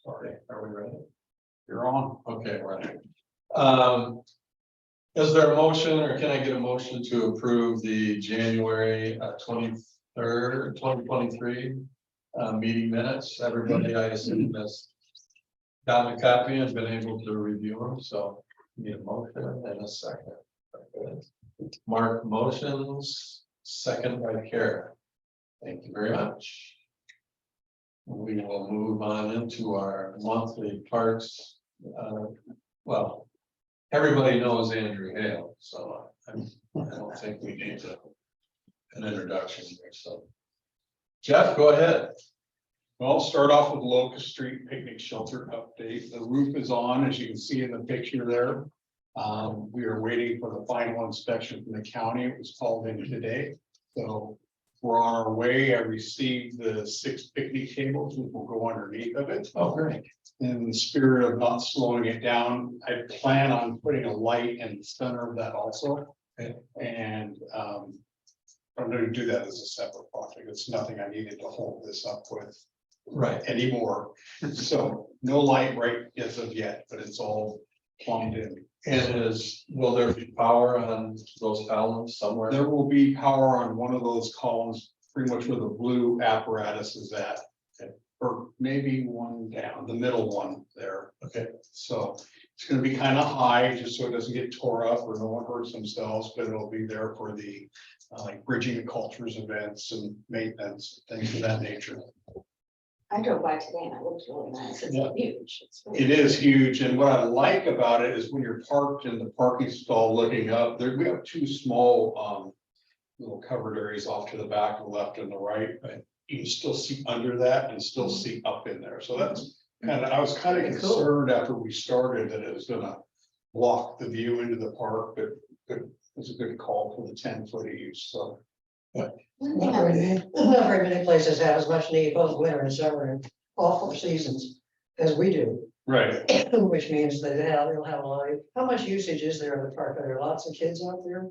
Sorry, are we ready? You're on. Okay, right. Is there a motion or can I get a motion to approve the January 23rd, 2023 meeting minutes? Everybody, I assume has gotten a copy and been able to review them, so need a motion and a second. Okay. Mark motions, second by Kara. Thank you very much. We will move on into our monthly parks. Well, everybody knows Andrew Hale, so I don't think we need an introduction here, so. Jeff, go ahead. Well, I'll start off with Locust Street Picnic Shelter update. The roof is on, as you can see in the picture there. We are waiting for the final inspection from the county. It was called in today. So we're on our way. I received the 6 picnic tables, which will go underneath of it. Oh, great. In the spirit of not slowing it down, I plan on putting a light in the center of that also. Okay. And I'm going to do that as a separate project. It's nothing I needed to hold this up with Right. anymore. So no light right as of yet, but it's all plumbed in. And will there be power on those columns somewhere? There will be power on one of those columns, pretty much where the blue apparatus is at. Or maybe one down, the middle one there. Okay. So it's gonna be kind of high, just so it doesn't get tore up or no one hurts themselves, but it'll be there for the like bridging the cultures events and maintenance, things of that nature. I drove by today and it looks really nice. It's Yeah. huge. It's really- It is huge, and what I like about it is when you're parked in the parking stall looking up, there, we have 2 small little covered areas off to the back, the left and the right, but you can still see under that and still see up in there. So that's kind of, I was kind of Pretty cool. concerned after we started that it was gonna block the view into the park, but it was a good call for the 10-foot each, so. One thing Not I was- very many places have as much need both winter and summer and all 4 seasons as we do. Right. Which means that they'll have a lot of, how much usage is there in the park? Are there lots of kids out there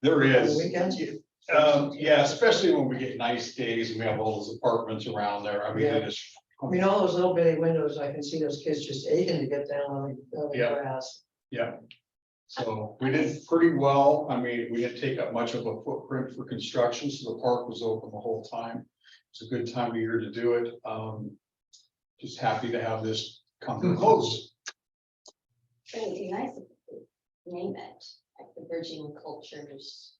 There on the is. weekends? Yeah, especially when we get nice days and we have all those apartments around there. I mean, they Yeah. just. I mean, all those little bitty windows, I can see those kids just aching to get down on the Yeah. grass. Yeah. So we did pretty well. I mean, we didn't take up much of a footprint for construction, so the park was open the whole time. It's a good time of year to do it. Just happy to have this come to a close. It would be nice if we name it, like the Bridging Cultures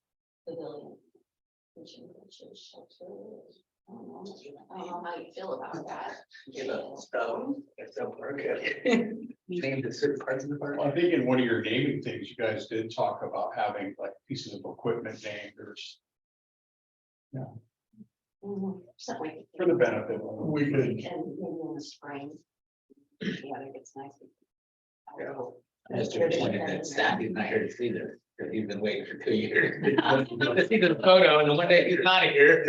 Pavilion. Bridging Cultures Shelter. I don't know how you feel about that. You know, so it's a park. Named at certain parts of the park. I think in one of your naming things, you guys did talk about having like pieces of equipment named or Something like. for the benefit of them. We could, And maybe in the spring. Yeah, I think it's nice. I just disappointed that staff is not here to see this, because he's been waiting for 2 years. To see the photo, and one day he's not here.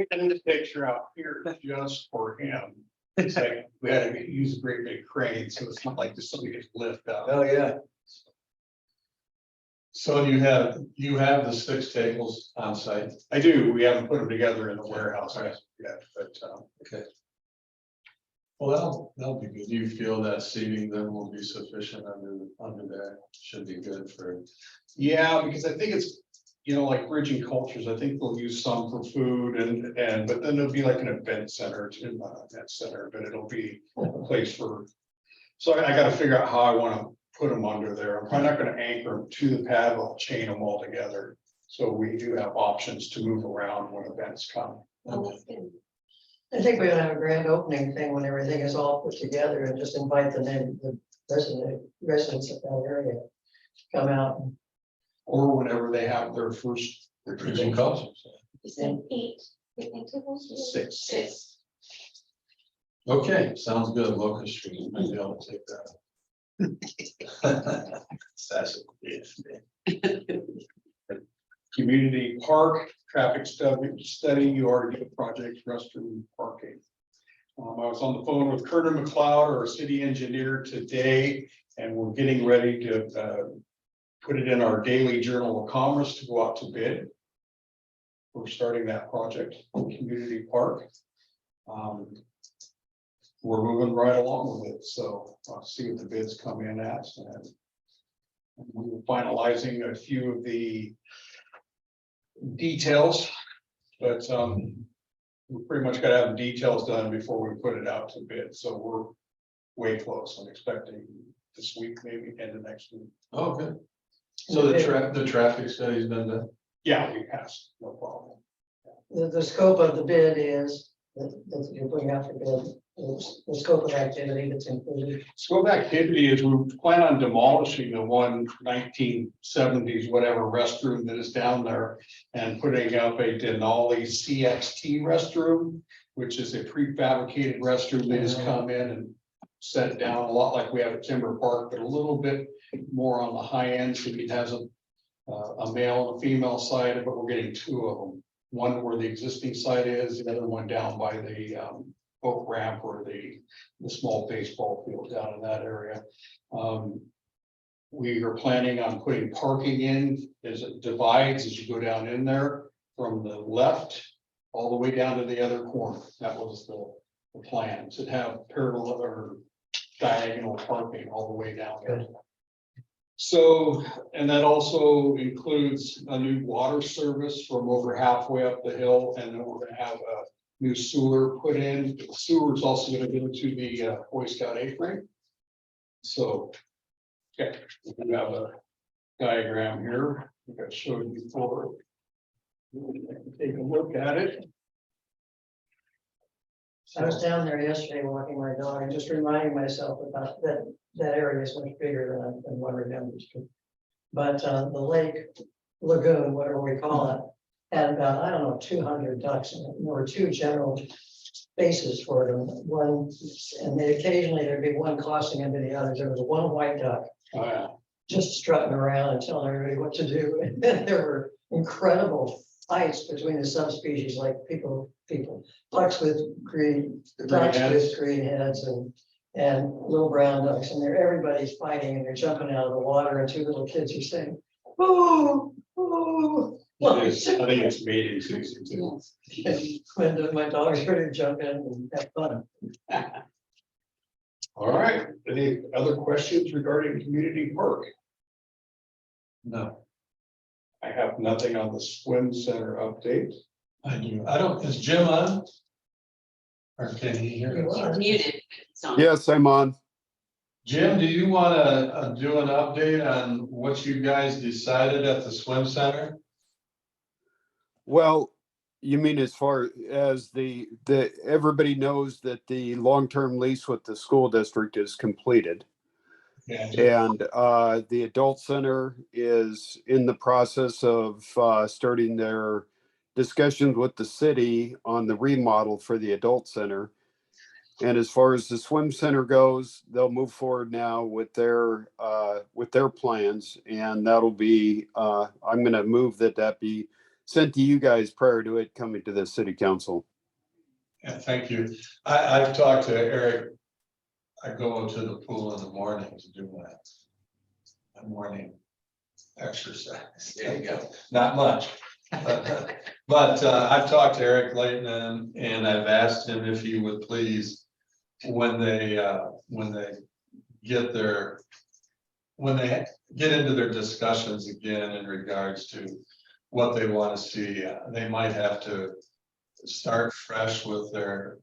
Taking this picture out here just for him. It's like, we had to use a great big crane, so it's not like just somebody gets lift up. Oh, yeah. so you have the 6 tables on site. I do, we haven't put them together in the warehouse yet, but, Okay. Well, that'll be good. Do you feel that seating then will be sufficient under that? Should be good for. yeah, because I think it's, you know, like Bridging Cultures, I think they'll use some for food and, but then it'll be like an event center, it's not an event center, but it'll be a place for. So I gotta figure out how I wanna put them under there. I'm probably not gonna anchor them to the pad, I'll chain them all together. So we do have options to move around when events come. Oh, that's good. I think we're gonna have a grand opening thing when everything is all put together and just invite the residents of that area to come out. Or whenever they have their first. Bridging cultures. You said 8 picnic tables? 6. 6. Okay, sounds good. Locust Street, might be able to take that. That's it. Community park, traffic study, you already did a project, restroom parking. I was on the phone with Curtis McLeod, our city engineer today, and we're getting ready to put it in our daily Journal of Commerce to go out to bid. We're starting that project, community park. we're moving right along with it, so I'll see what the bids come in at. And we were finalizing a few of the details, but we pretty much gotta have the details done before we put it out to bid, so we're way close. I'm expecting this week, maybe end of next week. Oh, good. So the traffic study's been done? Yeah, we passed, no problem. The scope of the bid is, that you're putting out for bid, is the scope of activity that's included. Scope activity is we plan on demolishing the one 1970s whatever restroom that is down there and putting up a Denali CXT restroom, which is a prefabricated restroom. They just come in and set it down a lot like we have at Timber Park, but a little bit more on the high end. So it has a male and a female side, but we're getting two of them. One where the existing site is, the other one down by the boat ramp or the small baseball field down in that area. We are planning on putting parking in as it divides as you go down in there from the left all the way down to the other corner. That was the plan, to have parallel or diagonal parking all the way down there. So, and that also includes a new water service from over halfway up the hill, and then we're gonna have a new sewer put in. Sewer is also gonna go to the Boy Scout A-frame. So, okay, we have a diagram here, I think I showed you before. Take a look at it. I was down there yesterday walking my dog and just reminding myself about that area is much bigger than one remembers. But the lake lagoon, whatever we call it, had about, I don't know, 200 ducks in it. And there were two general spaces for them. One, and they occasionally there'd be one crossing into the others. There was one white duck Oh, yeah. just strutting around and telling everybody what to do. And then there were incredible fights between the subspecies, like ducks with green, ducks with green heads and little brown ducks, and everybody's fighting and they're jumping out of the water, and two little kids are saying, "Oh, oh." I think it's mating season too. When my dog's ready to jump in and have fun. All right, any other questions regarding community park? No, I have nothing on the swim center update. I do. I don't, is Jim on? Or can he hear us? It's muted. So. Yes, I'm on. Jim, do you wanna do an update on what you guys decided at the swim center? Well, you mean as far as the everybody knows that the long-term lease with the school district is completed. Yeah. And the adult center is in the process of starting their discussions with the city on the remodel for the adult center. And as far as the swim center goes, they'll move forward now with their plans, and that'll be I'm going to move that be sent to you guys prior to it coming to the city council. Yeah, thank you. I've talked to Eric. I go to the pool in the morning to do my morning exercise. There you go. Not much. But I've talked to Eric Leighton and I've asked him if he would please, when they get into their discussions again in regards to what they want to see, they might have to start fresh with their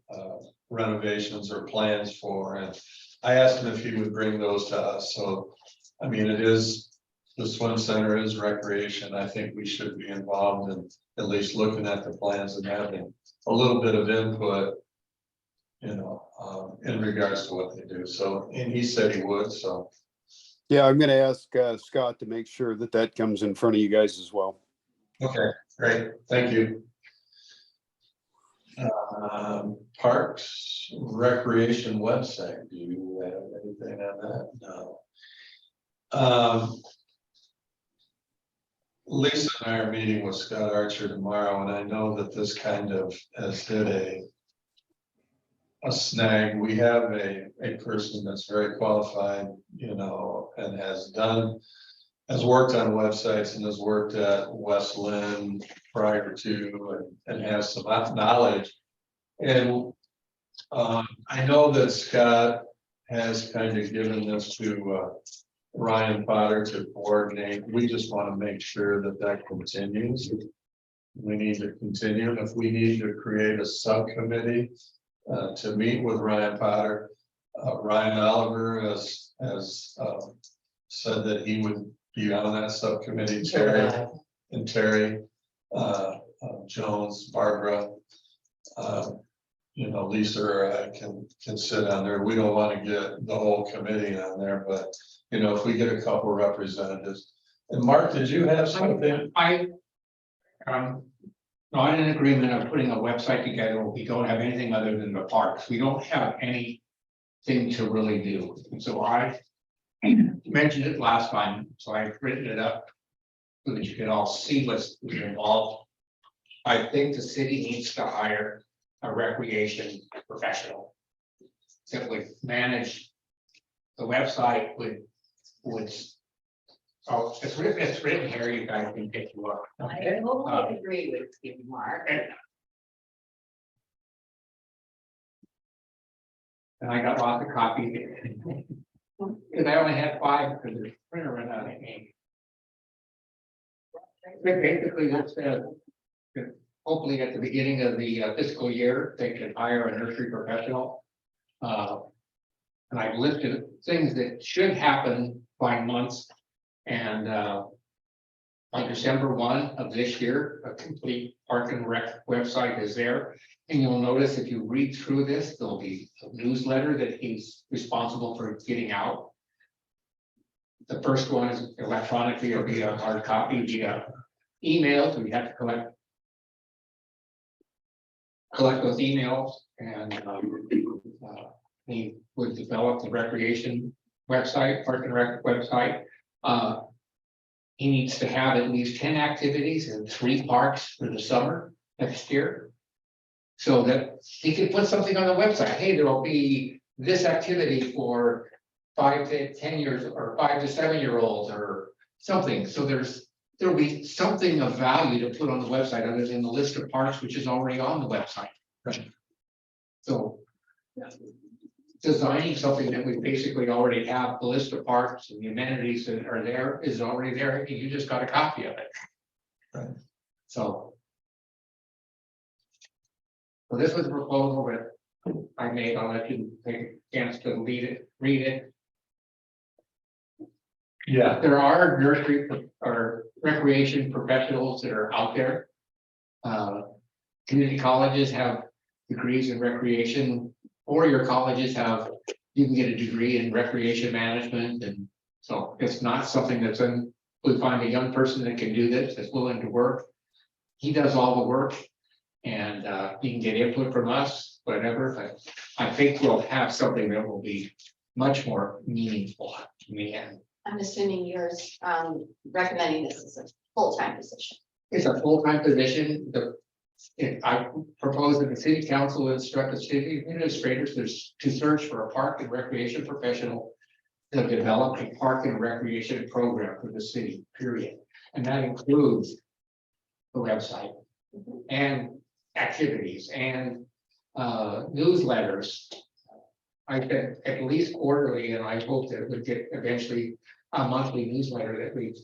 renovations or plans for, and I asked him if he would bring those to us. So, I mean, the swim center is recreation. I think we should be involved in at least looking at the plans and having a little bit of input, in regards to what they do. So, and he said he would, so. Yeah, I'm going to ask Scott to make sure that comes in front of you guys as well. Okay, great, thank you. Parks Recreation website, do you have anything on that? No. Lisa and I are meeting with Scott Archer tomorrow, and I know that this kind of has hit a snag. We have a person that's very qualified, and has worked on websites and has worked at West Lynn prior to and has some knowledge. And I know that Scott has kind of given this to Ryan Potter to coordinate. We just want to make sure that that continues. We need to continue, and if we need to create a subcommittee to meet with Ryan Potter. Ryan Oliver has said that he would be on that subcommittee, Terry and Terry, Jones, Barbara. You know, Lisa or I can sit on there. We don't want to get the whole committee on there, but you know, if we get a couple representatives. And Mark, did you have something? Not in agreement of putting a website together, we don't have anything other than the parks, we don't have anything to really do, and so I mentioned it last time, so I've written it up. So that you can all see what's involved. I think the city needs to hire a recreation professional. Simply manage the website would. Oh, it's written here, you guys can take a look. I totally agree with you, Mark. And I got lots of copies. Because I only had 5 because the printer ran out of ink. But basically, this says, that hopefully at the beginning of the fiscal year, they can hire a nursery professional. And I listed things that should happen by months. And by December 1 of this year, a complete Park and Rec website is there. And you'll notice if you read through this, there'll be a newsletter that he's responsible for getting out. The first one is electronically or via hard copy via email, so we have to collect those emails, and he would develop the recreation website, Park and Rec website. He needs to have at least 10 activities in 3 parks for the summer next year. So that he can put something on the website. Hey, there will be this activity for 5 to 10 years or 5 to 7-year-olds or something. So there'll be something of value to put on the website other than the list of parks, which is already on the website. Right. So designing something that we basically already have, the list of parks and the amenities that are there is already there, and you just got a copy of it. Right. So this was a proposal that I made. I'll let you take a chance to read it. Yeah, There are nursery or recreation professionals that are out there. Community colleges have degrees in recreation. 4-year colleges you can get a degree in recreation management, and so it's not something that's we find a young person that can do this, that's willing to work. He does all the work, and he can get input from us, whatever, but I think we'll have something that will be much more meaningful in the end. I'm assuming you're recommending this as a full-time position. It's a full-time position. I propose that the city council instruct the city administrators to search for a park and recreation professional to develop a park and recreation program for the city, period. And that includes the website and activities and newsletters. I think at least quarterly, and I hope that it would get eventually a monthly newsletter that we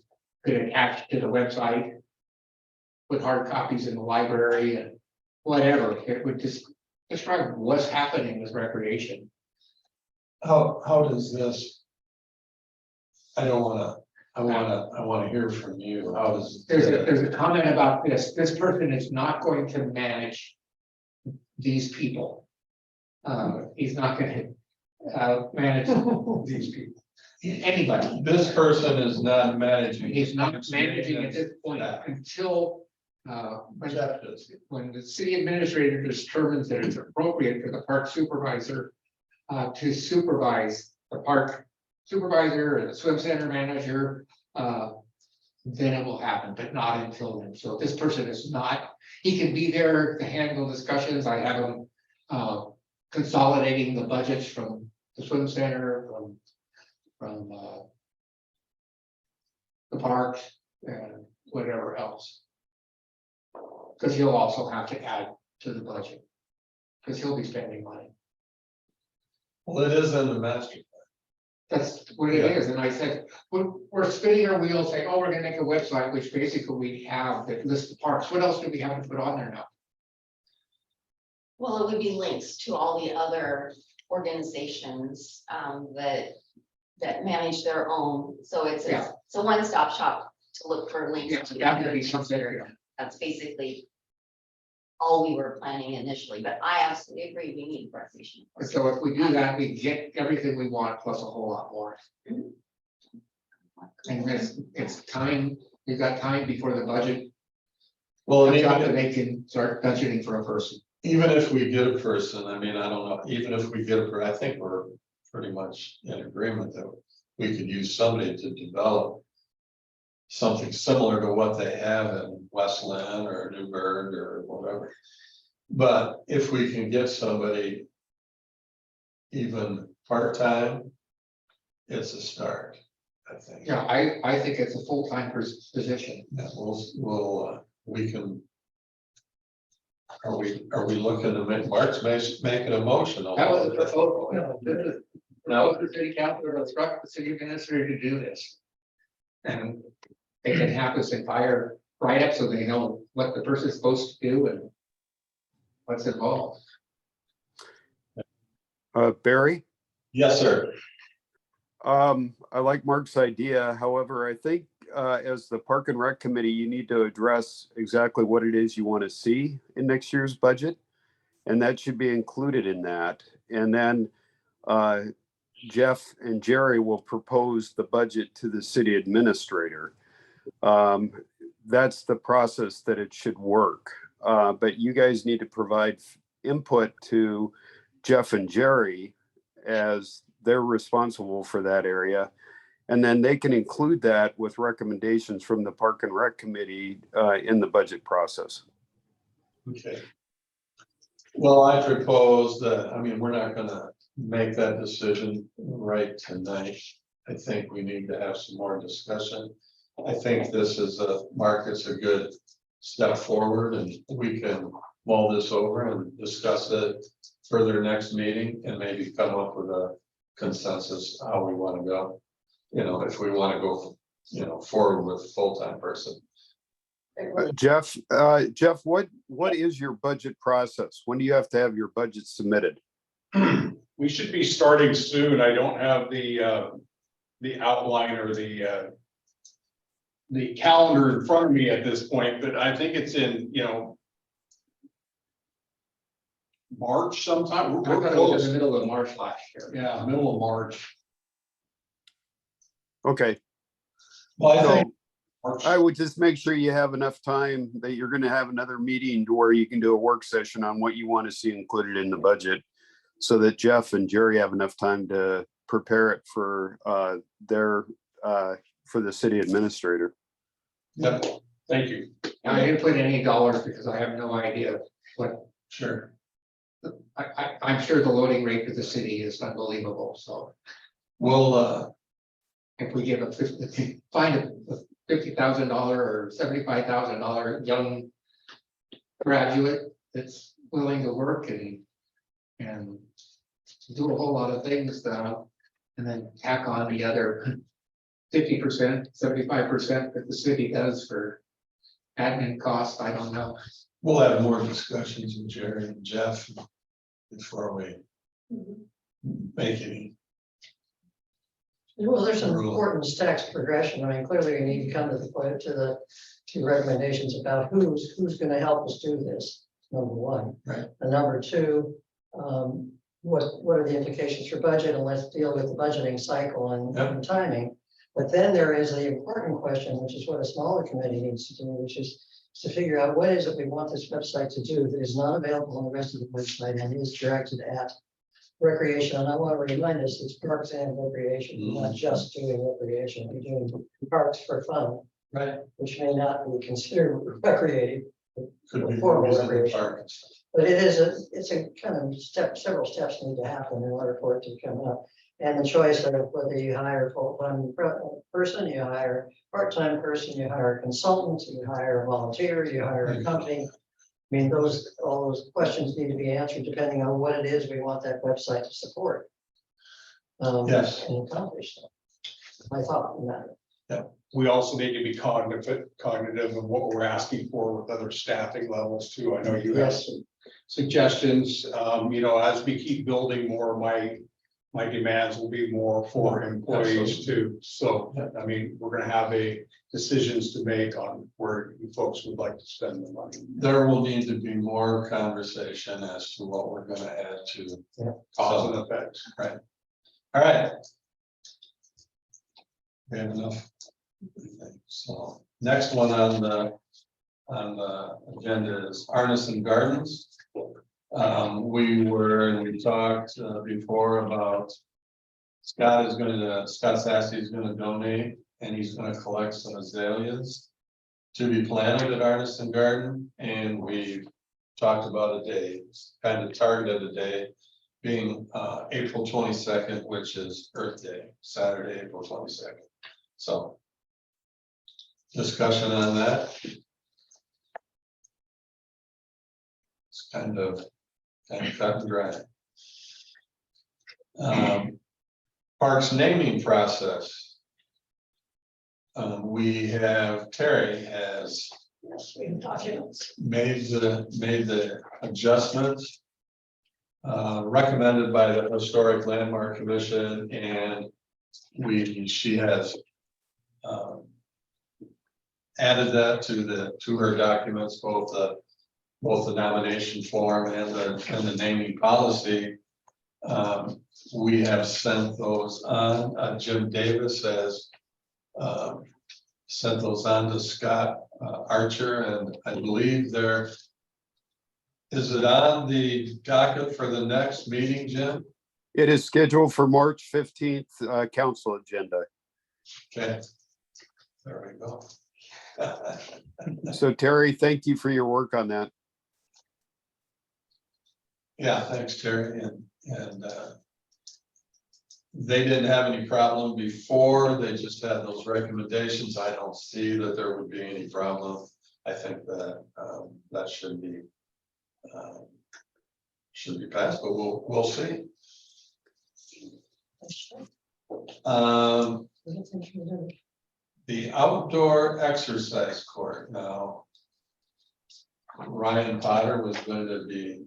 could attach to the website. With hard copies in the library and whatever, it would just describe what's happening with recreation. how does this? I wanna hear from you. How does? There's a comment about this. This person is not going to manage these people. He's not going to manage these people. Anybody. This person is not managing. He's not managing at this point until when the city administrator determines that it's appropriate for the park supervisor to supervise the park supervisor and the swim center manager, then it will happen, but not until then. So this person is not, he can be there to handle discussions. I have him consolidating the budgets from the swim center, from the parks and whatever else. Because he'll also have to add to the budget, because he'll be spending money. Well, it is in the master. That's what it is, and I said, we're spinning our wheels saying, oh, we're gonna make a website, which basically we have that lists the parks, what else do we have to put on there now? Well, it would be links to all the other organizations that manage their own, so it's Yeah. a one-stop shop to look for links. Yeah, to that would other be something, things. That's basically all we were planning initially, but I absolutely agree, we need recreation. so if we do that, we get everything we want plus a whole lot more. And it's time, we've got time before the budget Well, and comes out that even, they can start budgeting for a person. even if we get a person, I mean, I don't know, even if we get I think we're pretty much in agreement that we could use somebody to develop something similar to what they have in Westland or Newburgh or whatever. But if we can get somebody even part-time, it's a start, I think. Yeah, I think it's a full-time position. Yeah, we can. Are we looking to make, Mark's making a motion? on That was a it. proposal, you know, this is- now the city council to instruct the city administrator to do this. And they can have this entire write-up so they know what the person's supposed to do and what's involved. Barry? Yes, sir. I like Mark's idea. However, I think as the Park and Rec Committee, you need to address exactly what it is you want to see in next year's budget. And that should be included in that. And then Jeff and Jerry will propose the budget to the city administrator. That's the process that it should work. But you guys need to provide input to Jeff and Jerry as they're responsible for that area. And then they can include that with recommendations from the Park and Rec Committee in the budget process. Okay. Well, I propose that, I mean, we're not gonna make that decision right tonight. I think we need to have some more discussion. I think this is Mark, it's a good step forward and we can mull this over and discuss it further next meeting and maybe come up with a consensus how we want to go. You know, if we want to go, you know, forward with a full-time person. Jeff, what is your budget process? When do you have to have your budget submitted? We should be starting soon. I don't have the outline or the calendar in front of me at this point, but I think it's in, you know, March sometime. I We're thought it was in close. the middle of March last year. Yeah, middle of March. Okay, Well, I so think, March. I would just make sure you have enough time that you're going to have another meeting to where you can do a work session on what you want to see included in the budget. So that Jeff and Jerry have enough time to prepare it for for the city administrator. yeah, Thank you. I didn't put any dollars because I have no idea what, sure. I'm sure the loading rate for the city is unbelievable, so. Well, If we give find a $50,000 or $75,000 young graduate that's willing to work and do a whole lot of things, and then tack on the other 50%, 75% that the city does for admin costs, I don't know. we'll have more discussions with Jerry and Jeff before we make any. Well, there's some important steps progression. I mean, clearly you need to come to the point to the two recommendations about who's gonna help us do this, number one. Right. And number two, what are the implications for budget, and let's deal with the budgeting cycle and timing. But then there is the important question, which is what a smaller committee needs to do, which is to figure out what is it we want this website to do that is not available on the rest of the website and is directed at recreation. And I want to remind us, it's parks and recreation, not just doing recreation, we're doing parks for fun, Right. which may not be considered recreative. Could be Formal movies in the recreation. park and stuff. But it's a kind of several steps need to happen in order for it to come up. And the choice of whether you hire a full-time person, you hire a part-time person, you hire a consultant, you hire a volunteer, you hire a company. I mean, all those questions need to be answered depending on what it is we want that website to support. Yes. And accomplish that. I thought, that, We also need to be cognitive of what we're asking for with other staffing levels too. I know you have Yes. some suggestions. As we keep building more, my demands will be more for employees too. So, I mean, we're gonna have decisions to make on where you folks would like to spend the money. There will need to be more conversation as to what we're gonna add to. Cause and effect. All right. We have enough. So, next one on the agenda is Arneson Gardens. We talked before about Scott Sassy is gonna donate, and he's gonna collect some azaleas to be planted at Arneson Garden, and we talked about a day, kind of targeted a day, being April 22nd, which is Earth Day, Saturday, April 22nd. So, discussion on that. It's kind of cut and dry. Parks naming process. Terry has yes, we can talk it. made the adjustments recommended by the Historic Landmark Commission, and she has added that to her documents, both the nomination form and the naming policy. We have sent those on. Jim Davis has sent those on to Scott Archer, and I believe is it on the docket for the next meeting, Jim? It is scheduled for March 15th, council agenda. Okay. There we go. So Terry, thank you for your work on that. Yeah, thanks, Terry, and they didn't have any problem before, they just had those recommendations. I don't see that there would be any problem. I think that that should be passed, but we'll see. The outdoor exercise court now. Ryan Potter was going to be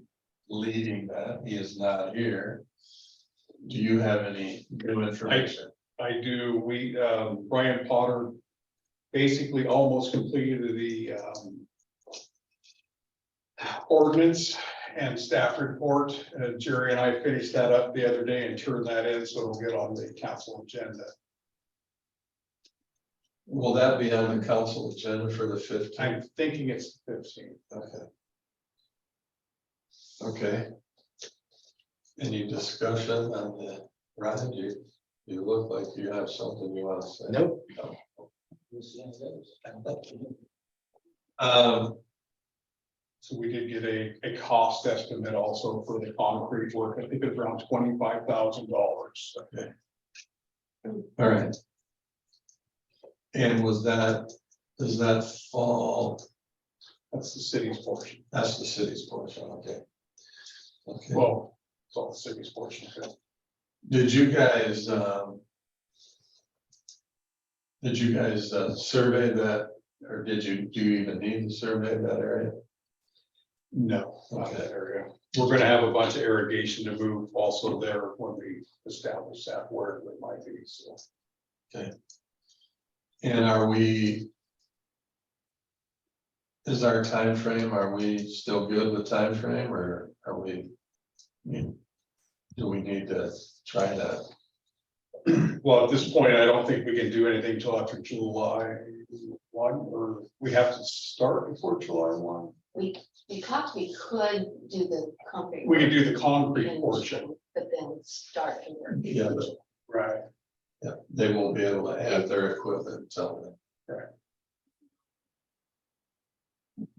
leading that. He is not here. Do you have any new information? I do, Brian Potter basically almost completed the ordinance and staff report. Jerry and I finished that up the other day and turned that in, so it'll get on the council agenda. Will that be on the council agenda for the 15th? I'm thinking it's 15th. Okay. Okay. Any discussion on the, Ryan, you look like you have something you want to say? Nope. So we did get a cost estimate also for the concrete work. I think it's around $25,000. Okay. All right. And does that fall? That's the city's portion. That's the city's portion, okay. Okay. Well, it's all the city's portion. Did you guys survey that, or do you even need to survey that area? No, not that area. We're gonna have a bunch of irrigation to move also there when we establish that where it might be, so. And is our time frame? Are we still good with time frame, or are we? Do we need to try that? Well, at this point, I don't think we can do anything till after July 1, or we have to start before July 1. We thought we could do the concrete. We could do the work concrete in portion, June, but then start to work. Yeah, but right? yeah, they won't be able to have their equipment until then. Right.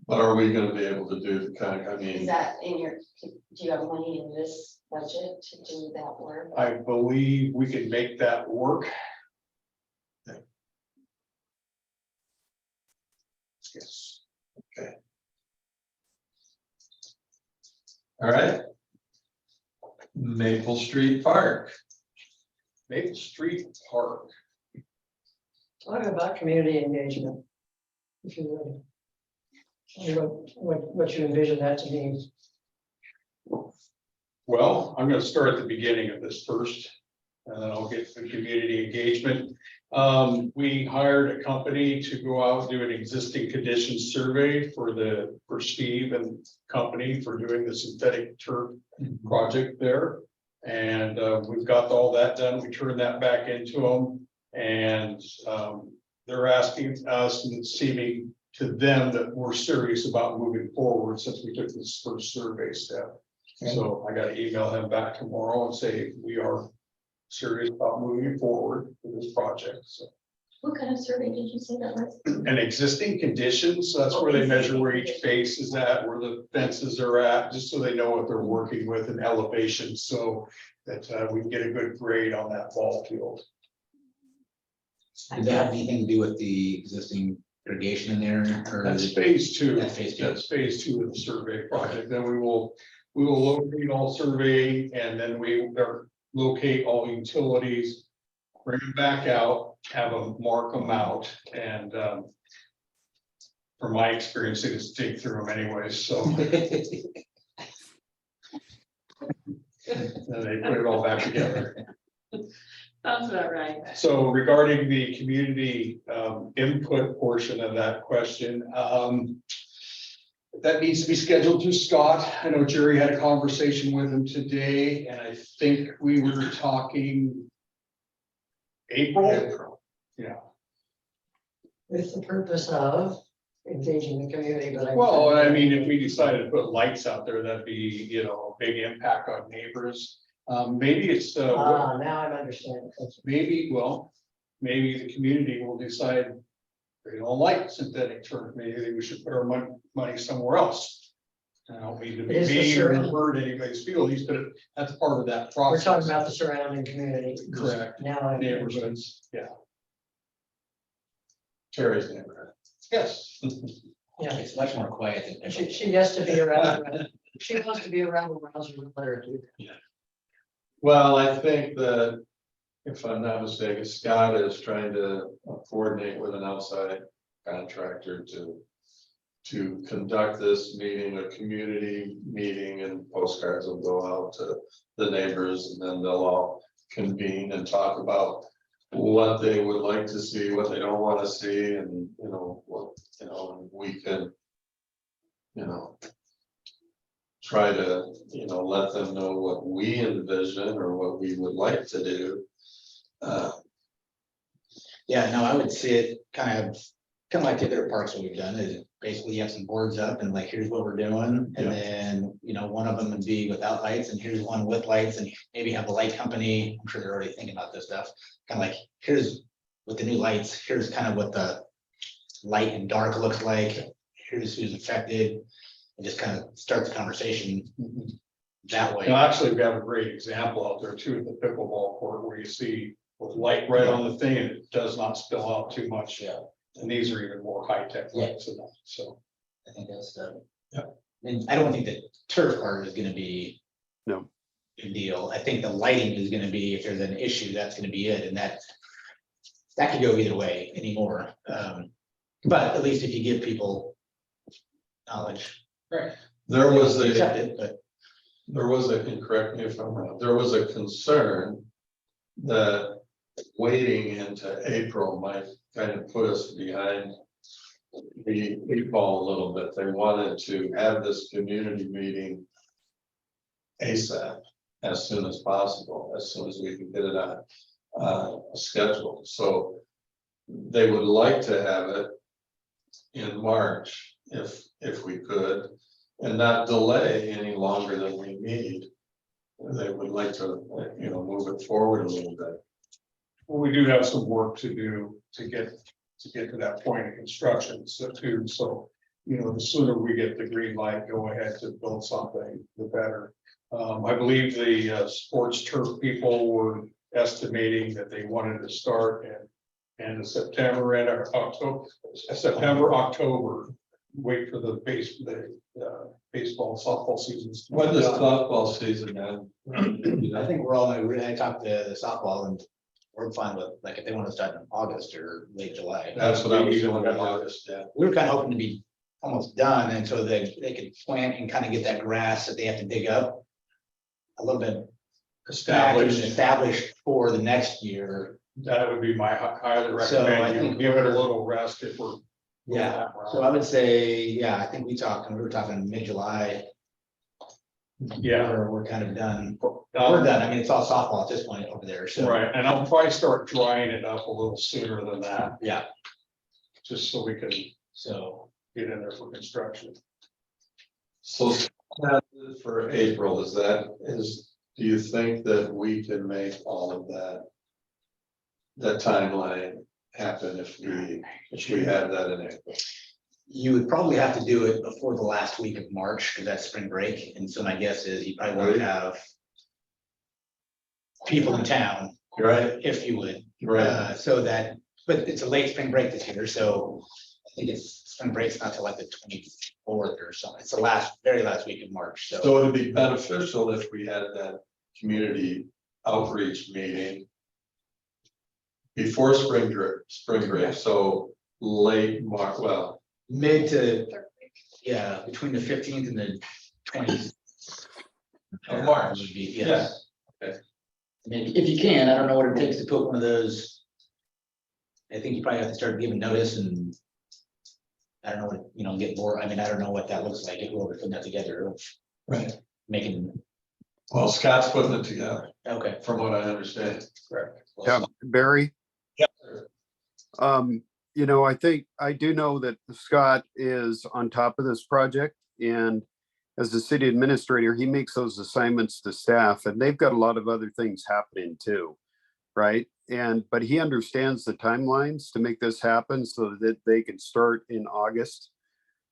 But are we gonna be able to do the kind of, Is that in do you have money in this budget to do that work? I believe we can make that work. Yes. all right. Maple Street Park. Maple Street Park. Talk about community engagement. If you would. Tell me what you envision that to mean. Well, I'm gonna start at the beginning of this first, and then I'll get to community engagement. We hired a company to go out and do an existing conditions survey for Steve and company for doing the synthetic turf project there. And we've got all that done. We turned that back into them. And they're asking us and it's seeming to them that we're serious about moving forward since we took this first survey step. So I gotta email him back tomorrow and say we are serious about moving forward with this project. So What kind of survey did you say that was? and existing conditions, that's where they measure where each face is at, where the fences are at, just so they know what they're working with in elevation, so that we can get a good grade on that ball field. Does that have anything to do with the existing irrigation in there, or is That's it? phase two. That's phase two. That's phase two of the survey project. Then we will locate all surveying and then we will locate all utilities. Bring them back out, have them mark them out and from my experience, they just dig through them anyways, so. And they put it all back together. Sounds about right. So regarding the community input portion of that question, that needs to be scheduled through Scott. I know Jerry had a conversation with him today, and I think we were talking April. Yeah, With the purpose of engaging the community, but. well, and I mean, if we decided to put lights out there, that'd be, you know, a big impact on neighbors. Maybe it's, Now I'm understanding. maybe, well, maybe the community will decide they don't like synthetic turf, maybe we should put our money somewhere else. I don't mean to be Is the mean or surround- hurt anybody's feelings, but that's part of that We're process. talking about the surrounding community. Correct. Now I. Neighborhoods, yeah, Terry's neighborhood. yes. Yeah, It's much more quiet than. she has to be around, she wants to be around the Rouser letter too. Well, I think that, if I'm not mistaken, Scott is trying to coordinate with an outside contractor to conduct this meeting, a community meeting, and postcards will go out to the neighbors, and then they'll all convene and talk about what they would like to see, what they don't want to see, and, you know, what, you know, and we can, you know, try to, you know, let them know what we envision or what we would like to do. Yeah, no, I would see it kind of like the other parks that we've done, is basically you have some boards up and like, here's what we're doing. Yeah. And then, you know, one of them would be without lights and here's one with lights, and maybe have a light company. I'm sure they're already thinking about this stuff. Kind of like, here's with the new lights, here's kind of what the light and dark looks like. Here's who's affected. And just kind of start the conversation that way. And actually, we have a great example out there too, at the pickleball court, where you see with light right on the thing, and it does not spill out too much. Yeah. And these are even more high-tech Yeah. lights than that, so. I think that's Yeah. And I don't think the turf part is gonna be. No. Big deal. I think the lighting is gonna be, if there's an issue, that's gonna be it, and that could go either way anymore. But at least if you give people knowledge. Right. There was Accept it, but and correct me if I'm wrong, there was a concern that waiting into April might kind of put us behind the eight ball a little bit. They wanted to have this community meeting ASAP, as soon as possible, as soon as we can get it on a schedule. So they would like to have it in March, if we could, and not delay any longer than we need. They would like to, you know, move it forward a little bit. Well, we do have some work to do to get to that point of construction, so too, so, you know, the sooner we get the green light, go ahead to build something, the better. I believe the sports turf people were estimating that they wanted to start in September and October, wait for the baseball, softball seasons. When does softball season end? I think we're all, I talked to the softball, and we're fine with, like, if they want to start in August or late July. That's what I was doing in August, yeah. We were kind of hoping to be almost done, and so they could plant and kind of get that grass that they have to dig up a little bit established for the next year. That would be my highly So I recommend you think- give it a little rest if we're. Yeah, so I would say, yeah, I think we were talking mid-July. Yeah, We're kind of done. We're done. I mean, it's all softball at this point over there, so. right, and I'll probably start drying it up a little sooner than that, Yeah, just so we can so, get in there for construction. So for April, do you think that we can make all of that? That timeline happen if we had that in April? you would probably have to do it before the last week of March, because that's spring break, and so my guess is you probably won't have people in town, Right, if you would. right. So that, but it's a late spring break this year, so I think spring break's not till like the 24th or something. It's the very last week of March, so. So it'd be beneficial if we had that community outreach meeting before spring break, so late March, well, Mid to, yeah, between the 15th and the 20th. Of March. Would be, yeah. yes. I mean, if you can, I don't know what it takes to put one of those. I think you probably have to start giving notice and. I don't know what, get more, I mean, I don't know what that looks like, if whoever's putting that together, Right. making, Well, Scott's putting it together, okay. from what I understand. Correct. Yeah, Barry? Yep. I do know that Scott is on top of this project, and as the city administrator, he makes those assignments to staff, and they've got a lot of other things happening too, right? But he understands the timelines to make this happen so that they can start in August,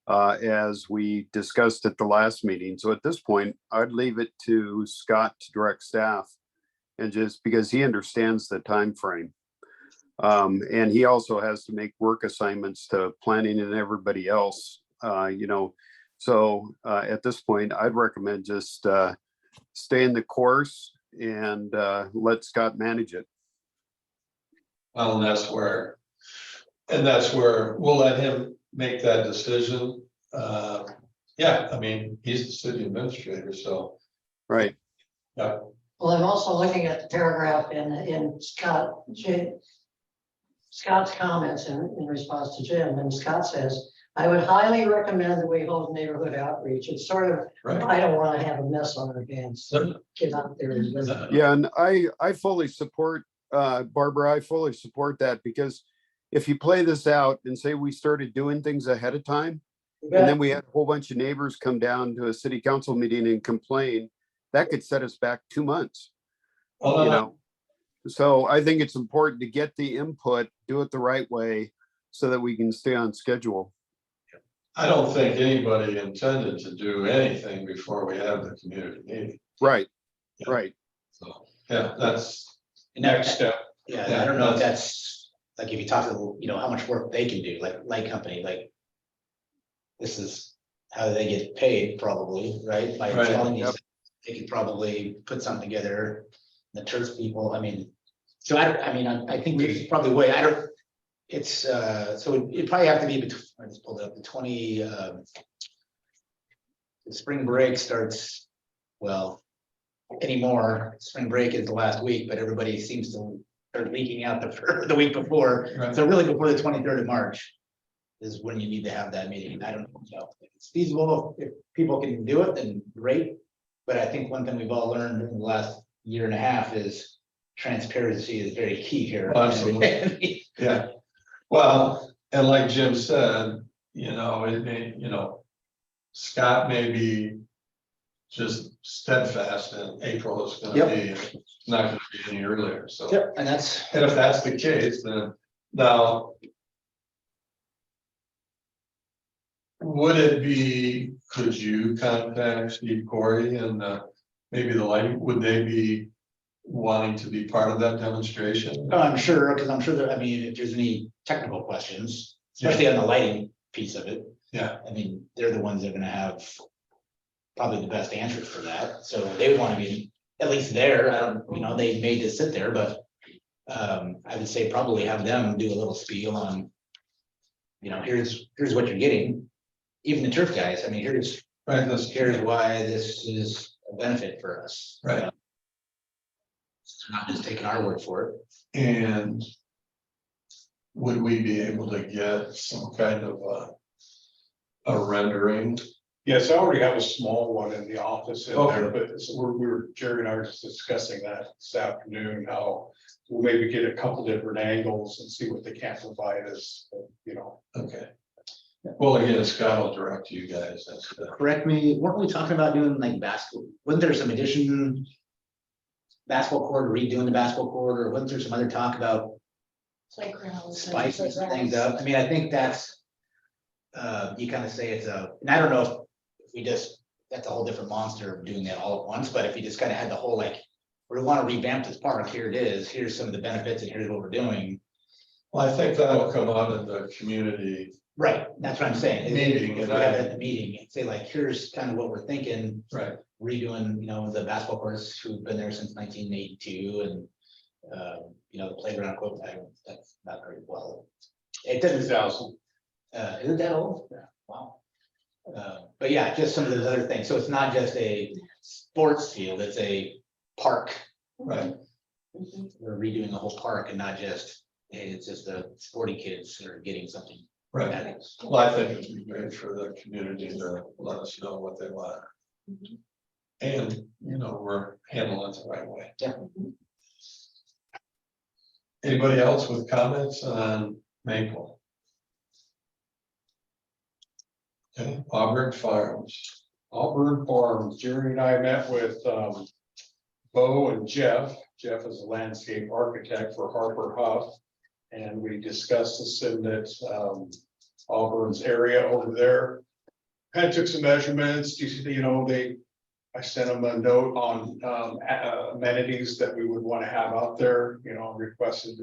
as we discussed at the last meeting. So at this point, I'd leave it to Scott to direct staff, and just because he understands the time frame. And he also has to make work assignments to planning and everybody else, So at this point, I'd recommend just stay in the course and let Scott manage it. Well, and that's where we'll let him make that decision. Yeah, I mean, he's the city administrator, so, Right. yeah, Well, I'm also looking at the paragraph in Scott's comments in response to Jim, and Scott says, I would highly recommend that we hold neighborhood outreach. It's sort of, right. I don't want to have a mess on our hands. So get out there and visit. Yeah, and I fully support, Barbara, I fully support that, because if you play this out and say we started doing things ahead of time, and then we had a whole bunch of neighbors come down to a city council meeting and complain, that could set us back 2 months, So I think it's important to get the input, do it the right way, so that we can stay on schedule. I don't think anybody intended to do anything before we have the community meeting. Right, Yeah. right. So, yeah, that's Next step. Yeah, I don't know if that's, like, if you talk to, how much work they can do, like light company, like. This is how they get paid probably, right? By Right, telling you, yep. they could probably put something together, the church people, I mean. So I think there's probably way, it's, so it'd probably have to be between, I just pulled it up, the 20, the spring break starts, well. Anymore, spring break is the last week, but everybody seems to start leaking out the week before. right. So really before the 23rd of March is when you need to have that meeting. I don't know if it's feasible, if people can do it, then great. But I think one thing we've all learned in the last year and a half is transparency is very key here. Absolutely. Yeah, well, and like Jim said, Scott may be just steadfast and April is gonna Yep. be, it's not gonna be any earlier, so. Yep, and that's, And if that's the case, then now. Could you contact Steve Corey and maybe the lighting, would they be wanting to be part of that demonstration? I'm sure, because I'm sure that, if there's any technical questions, especially on the lighting piece of it. Yeah. They're the ones that are gonna have probably the best answers for that, so they would want to be at least there. I don't, they may just sit there, but I would say probably have them do a little spiel on. Here's what you're getting, even the turf guys, I mean, here's why this is a benefit for us. Right. Not just taking our word for it. And would we be able to get some kind of a rendering? Yes, I already have a small one in the office in there, Okay. but Jerry and I were just discussing that this afternoon, how we'll maybe get a couple different angles and see what they can provide us, Okay. Well, again, Scott will direct you guys. That's good. Correct me, weren't we talking about doing like basketball, wasn't there some addition? Basketball court, or redoing the basketball court, or wasn't there some other talk about Playgrounds. and spicing some things playgrounds. up? I mean, I think that's. You kind of say it's and I don't know if we just, that's a whole different monster of doing that all at once, but if you just kind of had the whole like. We want to revamp this park, here it is, here's some of the benefits and here's what we're doing. Well, I think that'll come out of the community. Right, that's what I'm saying. Meeting, If and we have I- it at the meeting, and say like, here's kind of what we're thinking, Right. redoing, the basketball courts who've been there since 1982 and. The playground equipment, that's not very well. It doesn't, 2000. isn't that old? Yeah, wow. But yeah, just some of those other things. So it's not just a sports field, it's a park. Right. Mhm. We're redoing the whole park and not just, hey, it's just the sporty kids that are getting something. Right. out of it. Well, I think it'd be great for the community to let us know what they want. Mhm. And, we're handling it the right way. Yeah. Anybody else with comments on Maple? Okay, Auburn Farms. Auburn Farms, Jerry and I met with Bo and Jeff. Jeff is a landscape architect for Harper Huff. And we discussed the Simnet Auburn's area over there. Kind of took some measurements, I sent them a note on amenities that we would want to have out there, requested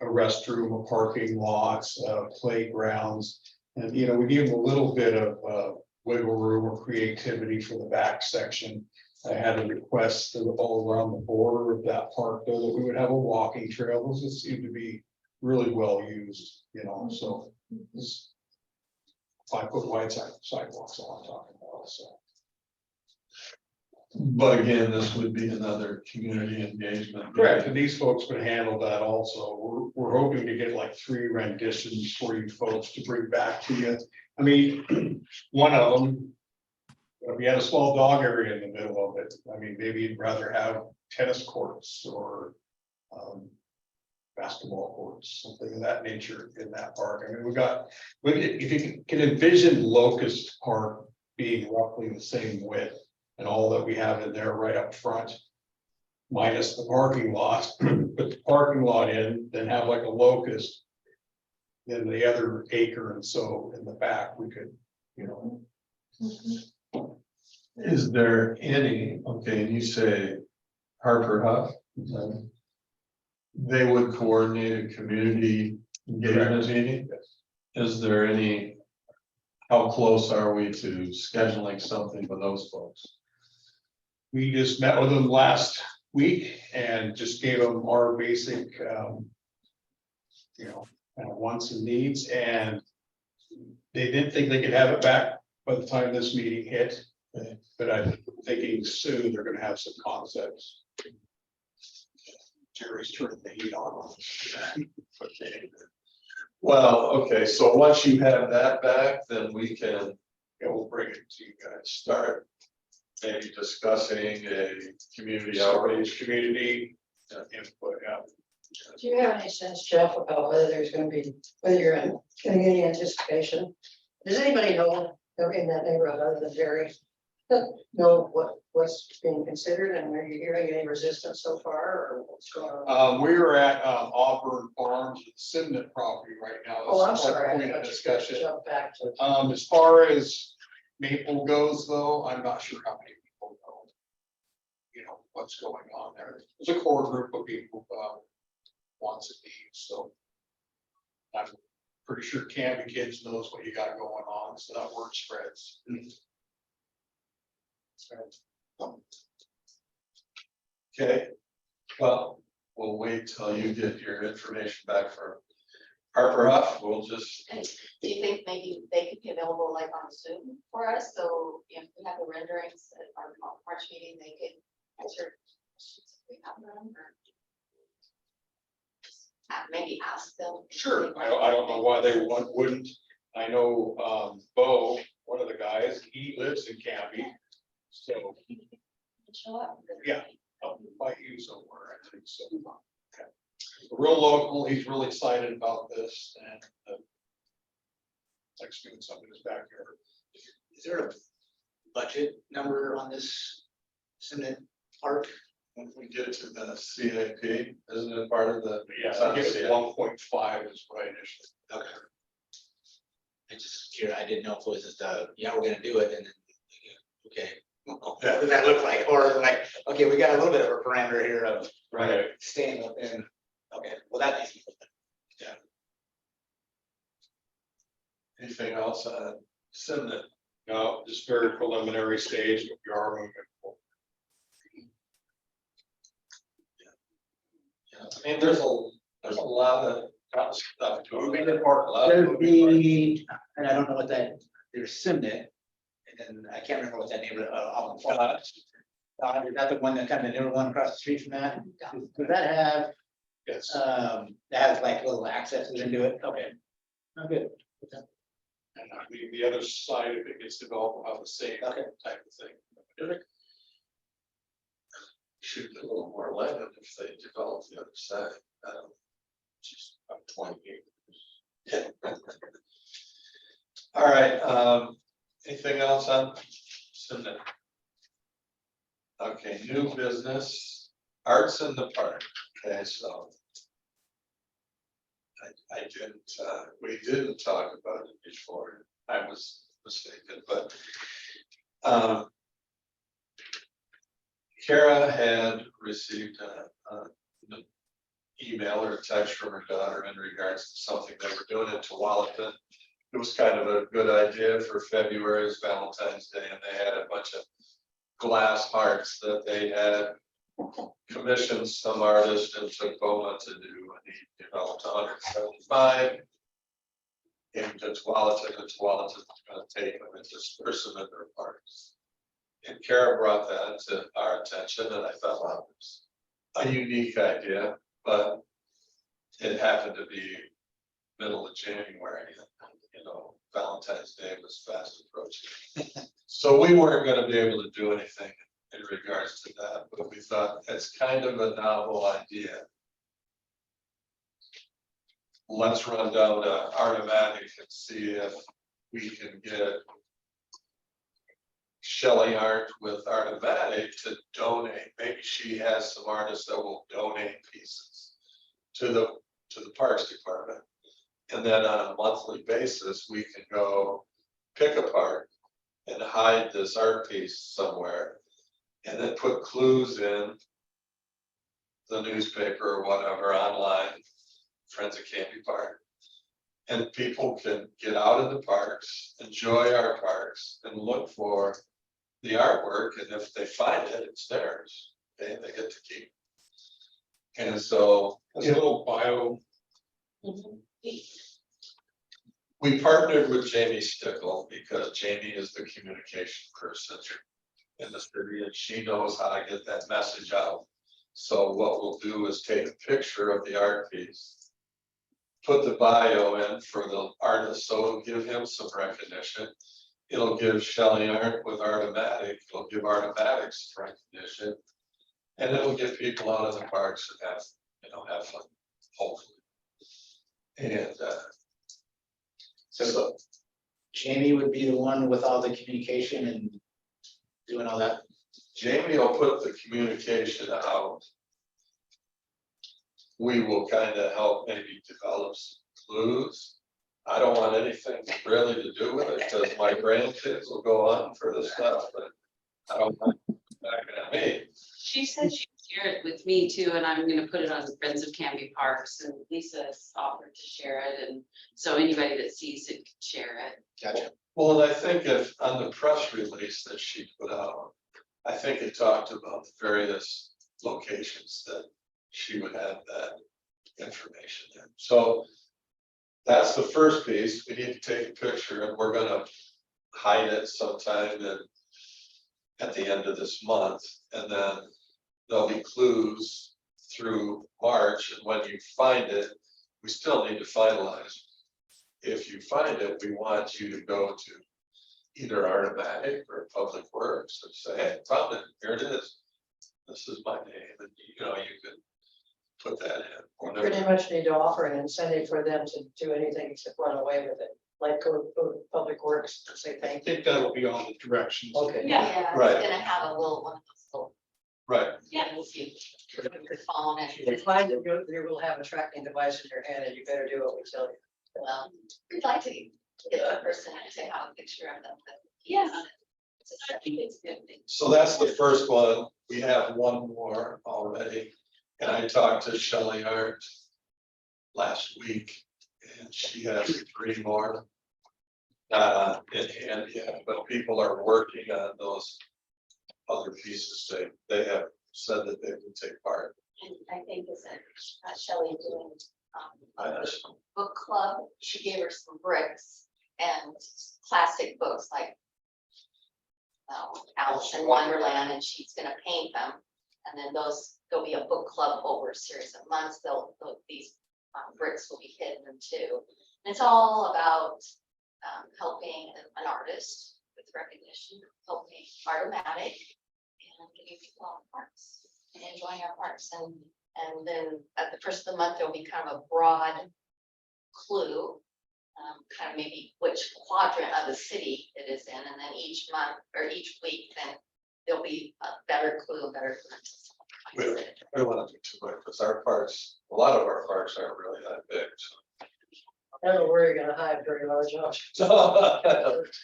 a restroom, a parking lots, playgrounds. And, we gave them a little bit of wiggle room or creativity for the back section. I had a request all around the border of that park, though, that we would have a walking trail. Those just seem to be really well used, so this 5-foot wide sidewalks, all I'm talking about, so. But again, this would be another community engagement. Correct, and these folks would handle that also. We're hoping to get like 3 renditions for you folks to bring back to you. I mean, one of them, if you had a small dog area in the middle of it, I mean, maybe you'd rather have tennis courts or basketball courts, something of that nature in that park. I mean, if you can envision Locust Park being roughly the same width and all that we have in there right up front, minus the parking lot, put the parking lot in, then have like a Locust. Then the other acre and so in the back, we could, Is there any, okay, and you say Harper Huff? They would coordinate a community engagement meeting? Is there any, how close are we to scheduling something with those folks? we just met with them last week and just gave them our basic, kind of wants and needs, and they didn't think they could have it back by the time this meeting hit. But I'm thinking soon they're gonna have some concepts. Jerry's turning the heat on. Okay. Well, okay, so once you have that back, then we can We'll bring it to you guys. start maybe discussing a community outreach. Community input, yeah. Do you have any sense, Jeff, about whether there's gonna be, whether you're getting any anticipation? Does anybody know in that neighborhood other than Jerry? Know what's being considered, and are you hearing any resistance so far, or what's going on? We were at Auburn Farms, Simnet property right now. Oh, I'm That's the sorry. point I of thought you discussion. jumped back to. As far as Maple goes, though, I'm not sure how many people know. What's going on there. There's a core group of people, wants and needs, so. I'm pretty sure Canby Kids knows what you got going on, so that word spreads. Okay, well, we'll wait till you get your information back from Harper Huff. We'll just, Do you think maybe they could be available like on Zoom for us? So if we have the renderings at our March meeting, they could answer questions if we have them or maybe ask them. Sure, I don't know why they wouldn't. I know, Bo, one of the guys, he lives in Canby. So Show up. Yeah. up by you somewhere, I think so. Okay. Real local, he's really excited about this and like doing something in his backyard. Is there a budget number on this cement park? when we get to the CAP, isn't it part of the? Yeah, I guess 1.5 is what I initially. Okay. I just curious, I didn't know if it was just yeah, we're gonna do it and then, okay. What does that look like? Or like, okay, we got a little bit of a parameter here of Right. staying within, okay, well, that makes me. Anything else on Simnet? No, just very preliminary stage, but we are moving forward. I mean, there's a lot of stuff. to Moving it. the park, A lot of there's moving parts. the, and I don't know what that, there's Simnet. And then I can't remember what that neighborhood, is that the one that kind of the newer one across the street from that? Does that have, Yes, that has like little accesses into it? Okay. Oh, good. and I mean, the other side of it gets developed, will have the same Okay. type of thing. Should be a little more land if they develop the other side. Just about 20 acres. All right, anything else on Simnet? Okay, new business, arts in the park. Okay, so. I didn't, we didn't talk about it before. I was mistaken, but. Kara had received an email or a text from her daughter in regards to something they were doing at Tualatin. It was kind of a good idea for February's Valentine's Day, and they had a bunch of glass hearts that they had commissioned some artist in Tacoma to do, and he developed 175. In Tualatin, and Tualatin's gonna take them and disperse them in their parks. And Kara brought that to our attention, and I thought, well, it's a unique idea, but it happened to be middle of January, you know, Valentine's Day was fast approaching. So we weren't gonna be able to do anything in regards to that, but we thought it's kind of a novel idea. Let's run down to Artomatic and see if we can get Shelley Art with Artomatic to donate. Maybe she has some artists that will donate pieces to the Parks Department. And then on a monthly basis, we can go pick a park and hide this art piece somewhere. And then put clues in the newspaper or whatever online, Friends of Canby Park. And people can get out of the parks, enjoy our parks and look for the artwork. And if they find it, it's theirs. Okay, they get to keep. And so There's a little bio, we partnered with Jamie Stickle because Jamie is the communication person in the city and she knows how to get that message out. So what we'll do is take a picture of the art piece, put the bio in for the artist, so it'll give him some recognition. It'll give Shelley Art with Artomatic, it'll give Artomatic some recognition. And it'll get people out of the parks and have, you know, have fun, hopefully. And So Jamie would be the one with all the communication and doing all that. Jamie will put the communication out. We will kind of help maybe develop some clues. I don't want anything really to do with it because my grandkids will go on for the stuff, but I don't want it back at me. She said she'd share it with me too, and I'm gonna put it on the Friends of Canby Parks, and Lisa's offered to share it, and so anybody that sees it can share it. Gotcha. Well, and I think if on the press release that she put out, I think it talked about the various locations that she would have that information in. So that's the first piece. We need to take a picture and we're gonna hide it sometime at the end of this month. And then there'll be clues through March, and when you find it, we still need to finalize. If you find it, we want you to go to either Automatic or Public Works and say, hey, found it, here it is. This is my name, and you know, you can put that in. You whatever. pretty much need to offer an incentive for them to do anything except run away with it, like go to Public Works and say I thank you. think that'll be on the directions. Okay. Yeah, Right. it's gonna have a little, one of those little Right, things you put on your phone If you and, find that you will have a tracking device in your hand and you better do what we tell you. well, we'd like to get the person to have a picture of them, but. Yeah. I think it's good. so that's the first one. We have one more already. And I talked to Shelley Hart last week, and she has 3 more. Not in hand yet, but people are working on those other pieces. They have said that they would take part. And I think is that Shelley doing, I a understand. book club, she gave her some bricks and classic books like Alice in Wonderland, and she's gonna paint them. And then there'll be a book club over a series of months, these bricks will be hidden too. And it's all about helping an artist with recognition, helping Artomatic, and getting people on parks and enjoying our parks. And then at the first of the month, there'll be kind of a broad clue, kind of maybe which quadrant of the city it is in, and then each month or each week, then there'll be a better clue, until someone finds it. We don't want to do too much, because our parks, a lot of our parks aren't really that big. I don't know where you're gonna hide very large options. So.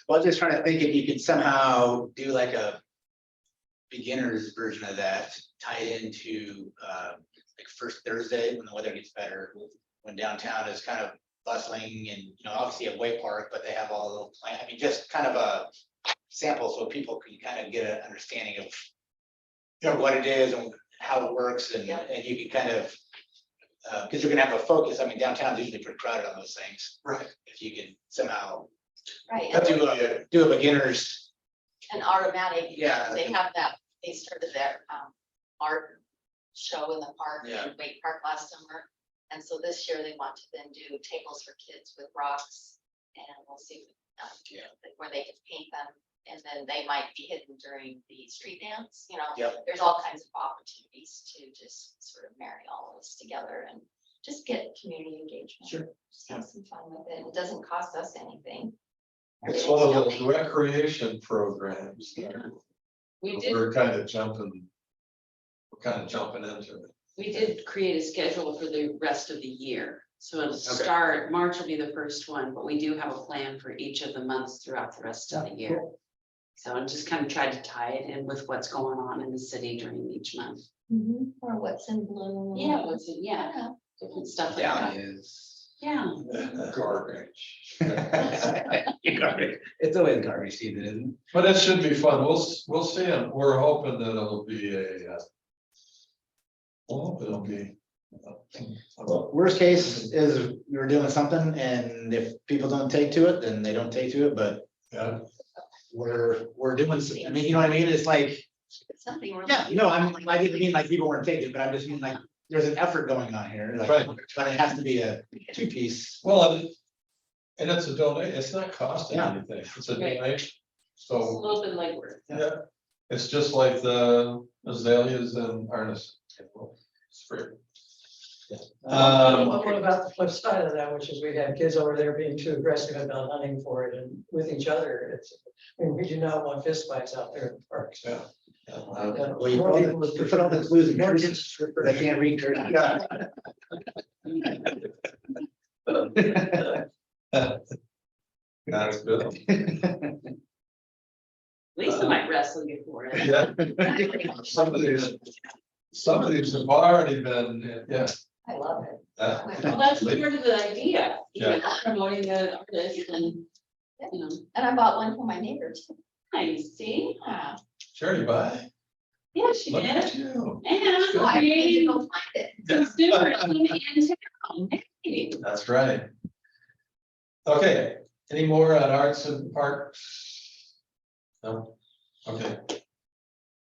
Well, I'm just trying to think if you could somehow do like a beginner's version of that, tie it into like first Thursday when the weather gets better, when downtown is kind of bustling and, you know, obviously a Way Park, but they have all the little plant, I mean, just kind of a sample so people can kind of get an understanding of what it is and how it works and you can kind of because you're gonna have a focus. I mean, downtown's usually pretty crowded on those things. Right. If you can somehow Right, and do a beginner's. an Automatic, Yeah. they have that, they started their art show in the park, Yeah. in Wake Park last summer. And so this year they want to then do tables for kids with rocks, and we'll see where they can paint them. And then they might be hidden during the street dance, you know. Yep. There's all kinds of opportunities to just sort of marry all of this together and just get community engagement. Sure. Just have some fun with it. It doesn't cost us anything. It's one of those Everything's recreation programs. that We did, We're kind of jumping into it. we did create a schedule for the rest of the year. So it'll start, March will be the first one, but we do have a plan for each of the months throughout the rest of the year. So I'm just kind of tried to tie it in with what's going on in the city during each month. Or what's in bloom. Yeah, different stuff like Down that. is. Yeah. Garbage. It's always garbage season, isn't it? But it should be fun. We'll see. And we're hoping that it'll be it'll be. Well, worst case is we're doing something and if people don't take to it, then they don't take to it, but Yeah, we're doing, I mean, you know what I mean? It's like, Something. we're yeah, no, I didn't mean like people weren't taking it, but I just mean like, there's an effort going on here, like, Right. but it has to be a 2-piece. well, and it's a donation. It's not costing Yeah. anything. It's a Right. donation. It's a So, little bit like work. yeah, it's just like the azaleas and harness. It's free. What about the flip side of that, which is we have kids over there being too aggressive about hunting for it and with each other, it's, I mean, we do not want fistfights out there in the parks. Yeah. Well, you put all the clues and curses, they can't read. That's good. Lisa might wrestle you for it. Yeah. Some of these have already been, yeah. I love it. Well, that's part of the idea, you know, Yeah. promoting the artist and, you know, And I bought one for my neighbors. nice, see? Yeah. Sure, you buy. Yeah, she Look at did. you. And Oh, I need to creating go find it. consumer in town. Hey. That's right. Okay, any more on arts and parks? No, okay.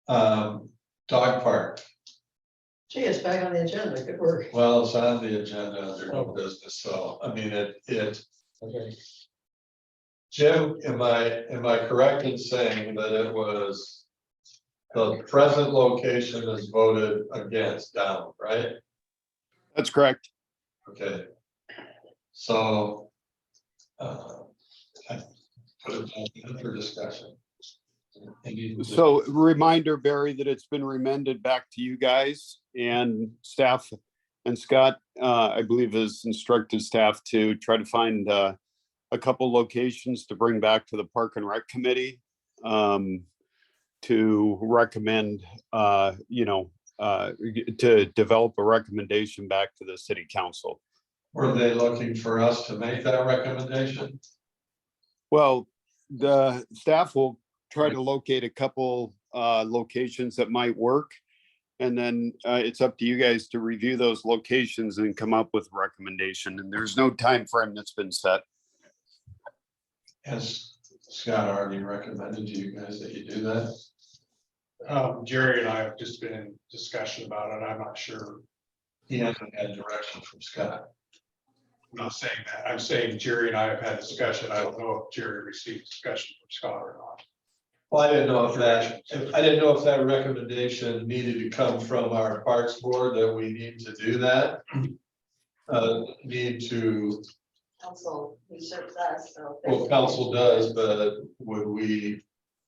Dog park, Gee, it's back on the agenda, good work. well, it's on the agenda under no business, so, I mean, Okay. Jim, am I correct in saying that it was the present location is voted against down, right? That's correct. Okay. So. I put it down for discussion. So reminder, Barry, that it's been remanded back to you guys and staff, and Scott, I believe, has instructed staff to try to find a couple locations to bring back to the Park and Rec Committee to recommend, to develop a recommendation back to the city council. Were they looking for us to make that recommendation? Well, the staff will try to locate a couple locations that might work. And then it's up to you guys to review those locations and come up with a recommendation. And there's no time frame that's been set. Has Scott already recommended to you guys that you do that? Jerry and I have just been in discussion about it. I'm not sure. He hasn't had direction from Scott. I'm not saying that. I'm saying Jerry and I have had discussion. I don't know if Jerry received discussion from Scott or not. Well, I didn't know if that recommendation needed to come from our parks board, that we need to do that. Need to, Council research us, so. well, council does, but would we?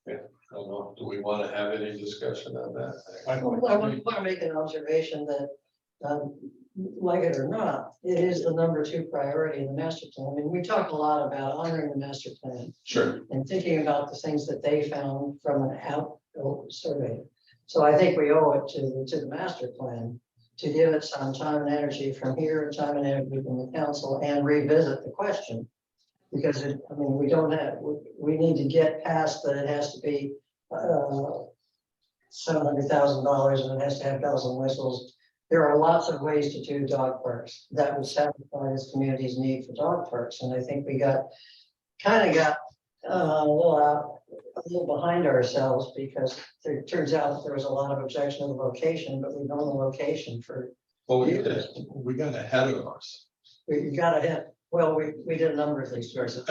I don't know, do we want to have any discussion on that? I Well, I want to make an observation that, like it or not, it is the number 2 priority in the master plan. I mean, we talk a lot about honoring the master plan Sure. and thinking about the things that they found from an out survey. So I think we owe it to the master plan to give it some time and energy from here, and time and energy from the council, and revisit the question. Because we don't have, we need to get past that it has to be $700,000 and it has to have bells and whistles. There are lots of ways to do dog parks that would satisfy this community's need for dog parks. And I think we got a little behind ourselves, because it turns out that there was a lot of objection to the location, but we've known the location for, Well, we got ahead of us. we got ahead. Well, we did a number of things towards it.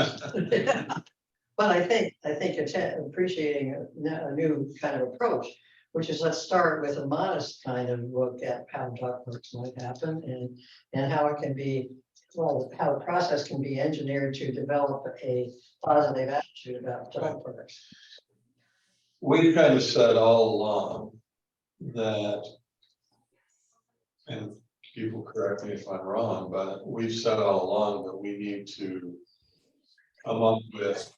But I think it's appreciating a new kind of approach, which is, let's start with a modest kind of look at how dog parks might happen, and how it can be, well, how the process can be engineered to develop a positive attitude about dog parks. We kind of said all along that, and people correct me if I'm wrong, but we've said all along that we need to come up with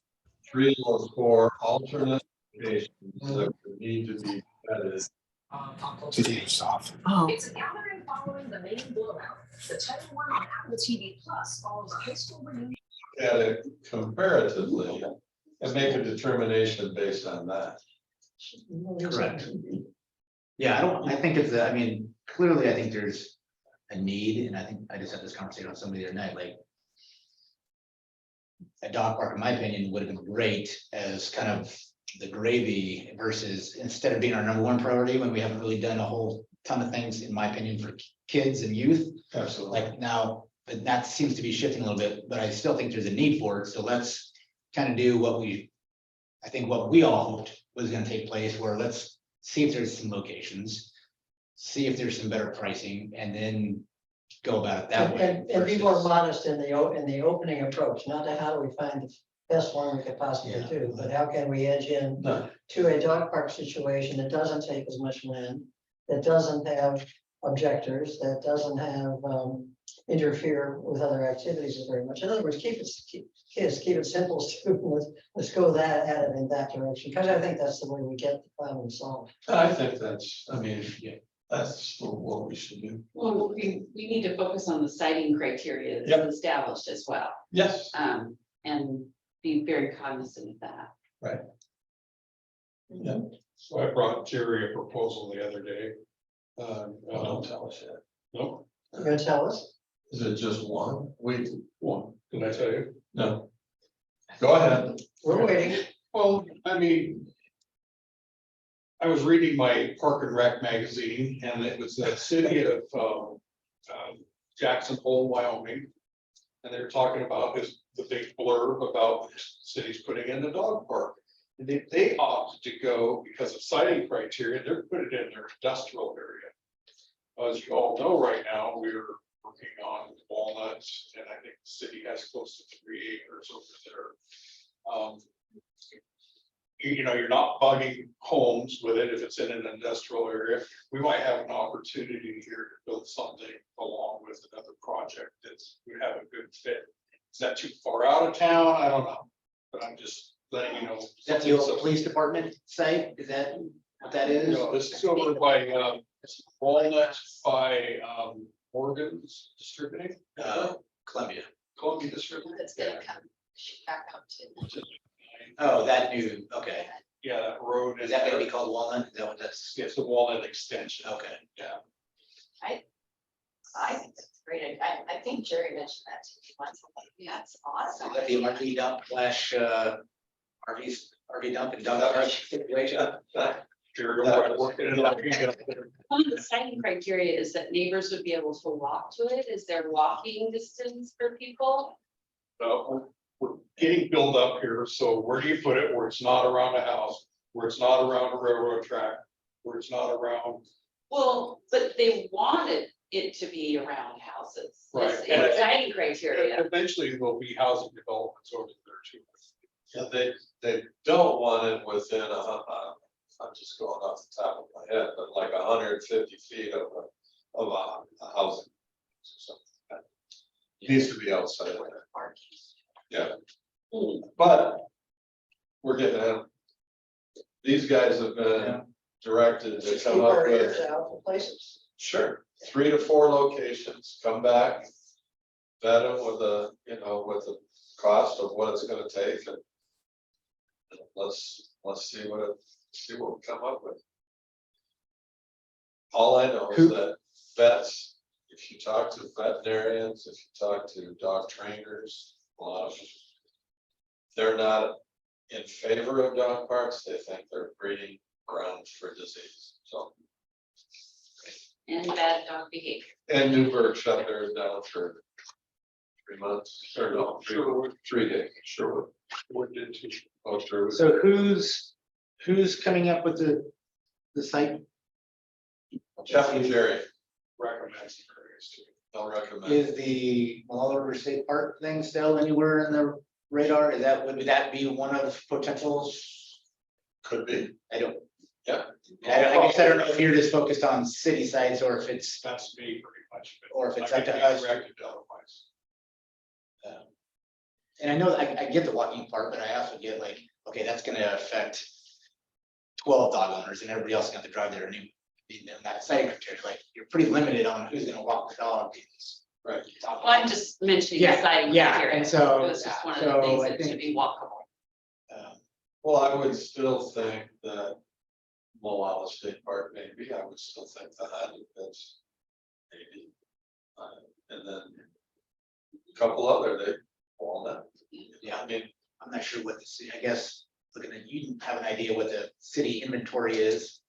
3 or 4 alternate locations that would need to be vetted. Today's off. It's a gathering following the main blowout. The Title I on Apple TV Plus follows a high school reunion. At it comparatively and make a determination based on that. Correct. Yeah, I think it's, clearly, I think there's a need, and I think I just had this conversation with somebody the other night, like, a dog park, in my opinion, would have been great as kind of the gravy, versus instead of being our number 1 priority, when we haven't really done a whole ton of things, in my opinion, for kids and youth. Absolutely. Like now, but that seems to be shifting a little bit, but I still think there's a need for it. So let's kind of do what we all hoped was going to take place, where let's see if there's some locations, see if there's some better pricing, and then go about it that way. And be more versus- modest in the opening approach, not to how do we find the best one we could possibly Yeah. do, but how can we edge in No, to a dog park situation that doesn't take as much land, that doesn't have objectors, that doesn't have interfere with other activities very much. In other words, keep it simple, student. Let's go at it in that direction, because I think that's the way we get the problem solved. I think that's, that's what we should do. Well, we need to focus on the citing criteria Yep. that's established as well, Yes. and be very cognizant of that. Yeah. So I brought Jerry a proposal the other day. Don't tell us yet. No, You gonna tell us? Is it just one? one, did I tell you? No. Go ahead. We're waiting. Well, I mean. I was reading my Park and Rec magazine and it was the city of Jackson Hole, Wyoming. And they're talking about the big blurb about cities putting in a dog park. And they opted to go because of siting criteria, they're putting it in their industrial area. As you all know, right now, we're working on Walnuts and I think the city has close to 3 acres over there. You know, you're not bugging homes with it if it's in an industrial area. We might have an opportunity here to build something along with another project that's, would have a good fit. Is that too far out of town? I don't know, but I'm just letting you know. Is that the old police department site? Is that what that is? No, this is over by Walnut by Morgan's Distributing. Columbia. Columbia Distributing. It's gonna come back up to. Oh, that new, okay. Yeah, that road. Is that gonna be called Walnut? Is that what that's? It's the Walnut extension. Okay. Yeah. I think that's great. I think Jerry mentioned that to me once. I'm like, yeah, that's awesome. Is that the RV dump slash RV dump and dog park situation? Jerry, we're working it out. One of the citing criteria is that neighbors would be able to walk to it. Is there walking distance for people? We're getting built up here, so where do you put it, where it's not around a house, where it's not around a railroad track, where it's not around. Well, but they wanted it to be around houses. Right. It's citing criteria. Eventually, there'll be housing developments over there too. Yeah, they don't want it within I'm just going off the top of my head, but like 150 feet of a housing. Something like that. Needs to be outside of that. Yeah. But we're getting at. These guys have been directed to Keep come up our with, ears out for places. sure, 3 to 4 locations, come back. Vet them with with the cost of what it's gonna take and. Let's see what we come up with. All I know is that vets, if you talk to veterinarians, if you talk to dog trainers, a lot of them. They're not in favor of dog parks, they think they're breeding grounds for disease, so. And bad dog behavior. And Newburgh shut theirs down for 3 months, or no, 3 days, sure. What did you? Oh, sure. So who's coming up with the site? Jeff and Jerry, Recommend some areas too. I'll recommend. Is the Malala River State Park thing still anywhere in the radar? Is that, would that be one of potentials? Could be, I don't. yeah. I guess I don't know if you're just focused on city sites or if it's, That's me pretty much. but or if it's I up to can be us. directed otherwise. And I know I get the walking part, but I also get like, okay, that's gonna affect 12 dog owners and everybody else is gonna have to drive there and that site criteria, like, you're pretty limited on who's gonna walk the dog. Right. Well, I'm just mentioning the Yeah, citing yeah, criteria. and so- It was just one of so the things I that should think- be walkable. Well, I would still think that Malala State Park maybe, I would still think the Highland Hills. Maybe. And then. A couple other, they, Walnut. Yeah. I mean, I'm not sure what the city, I guess, looking at, you have an idea what the city inventory is.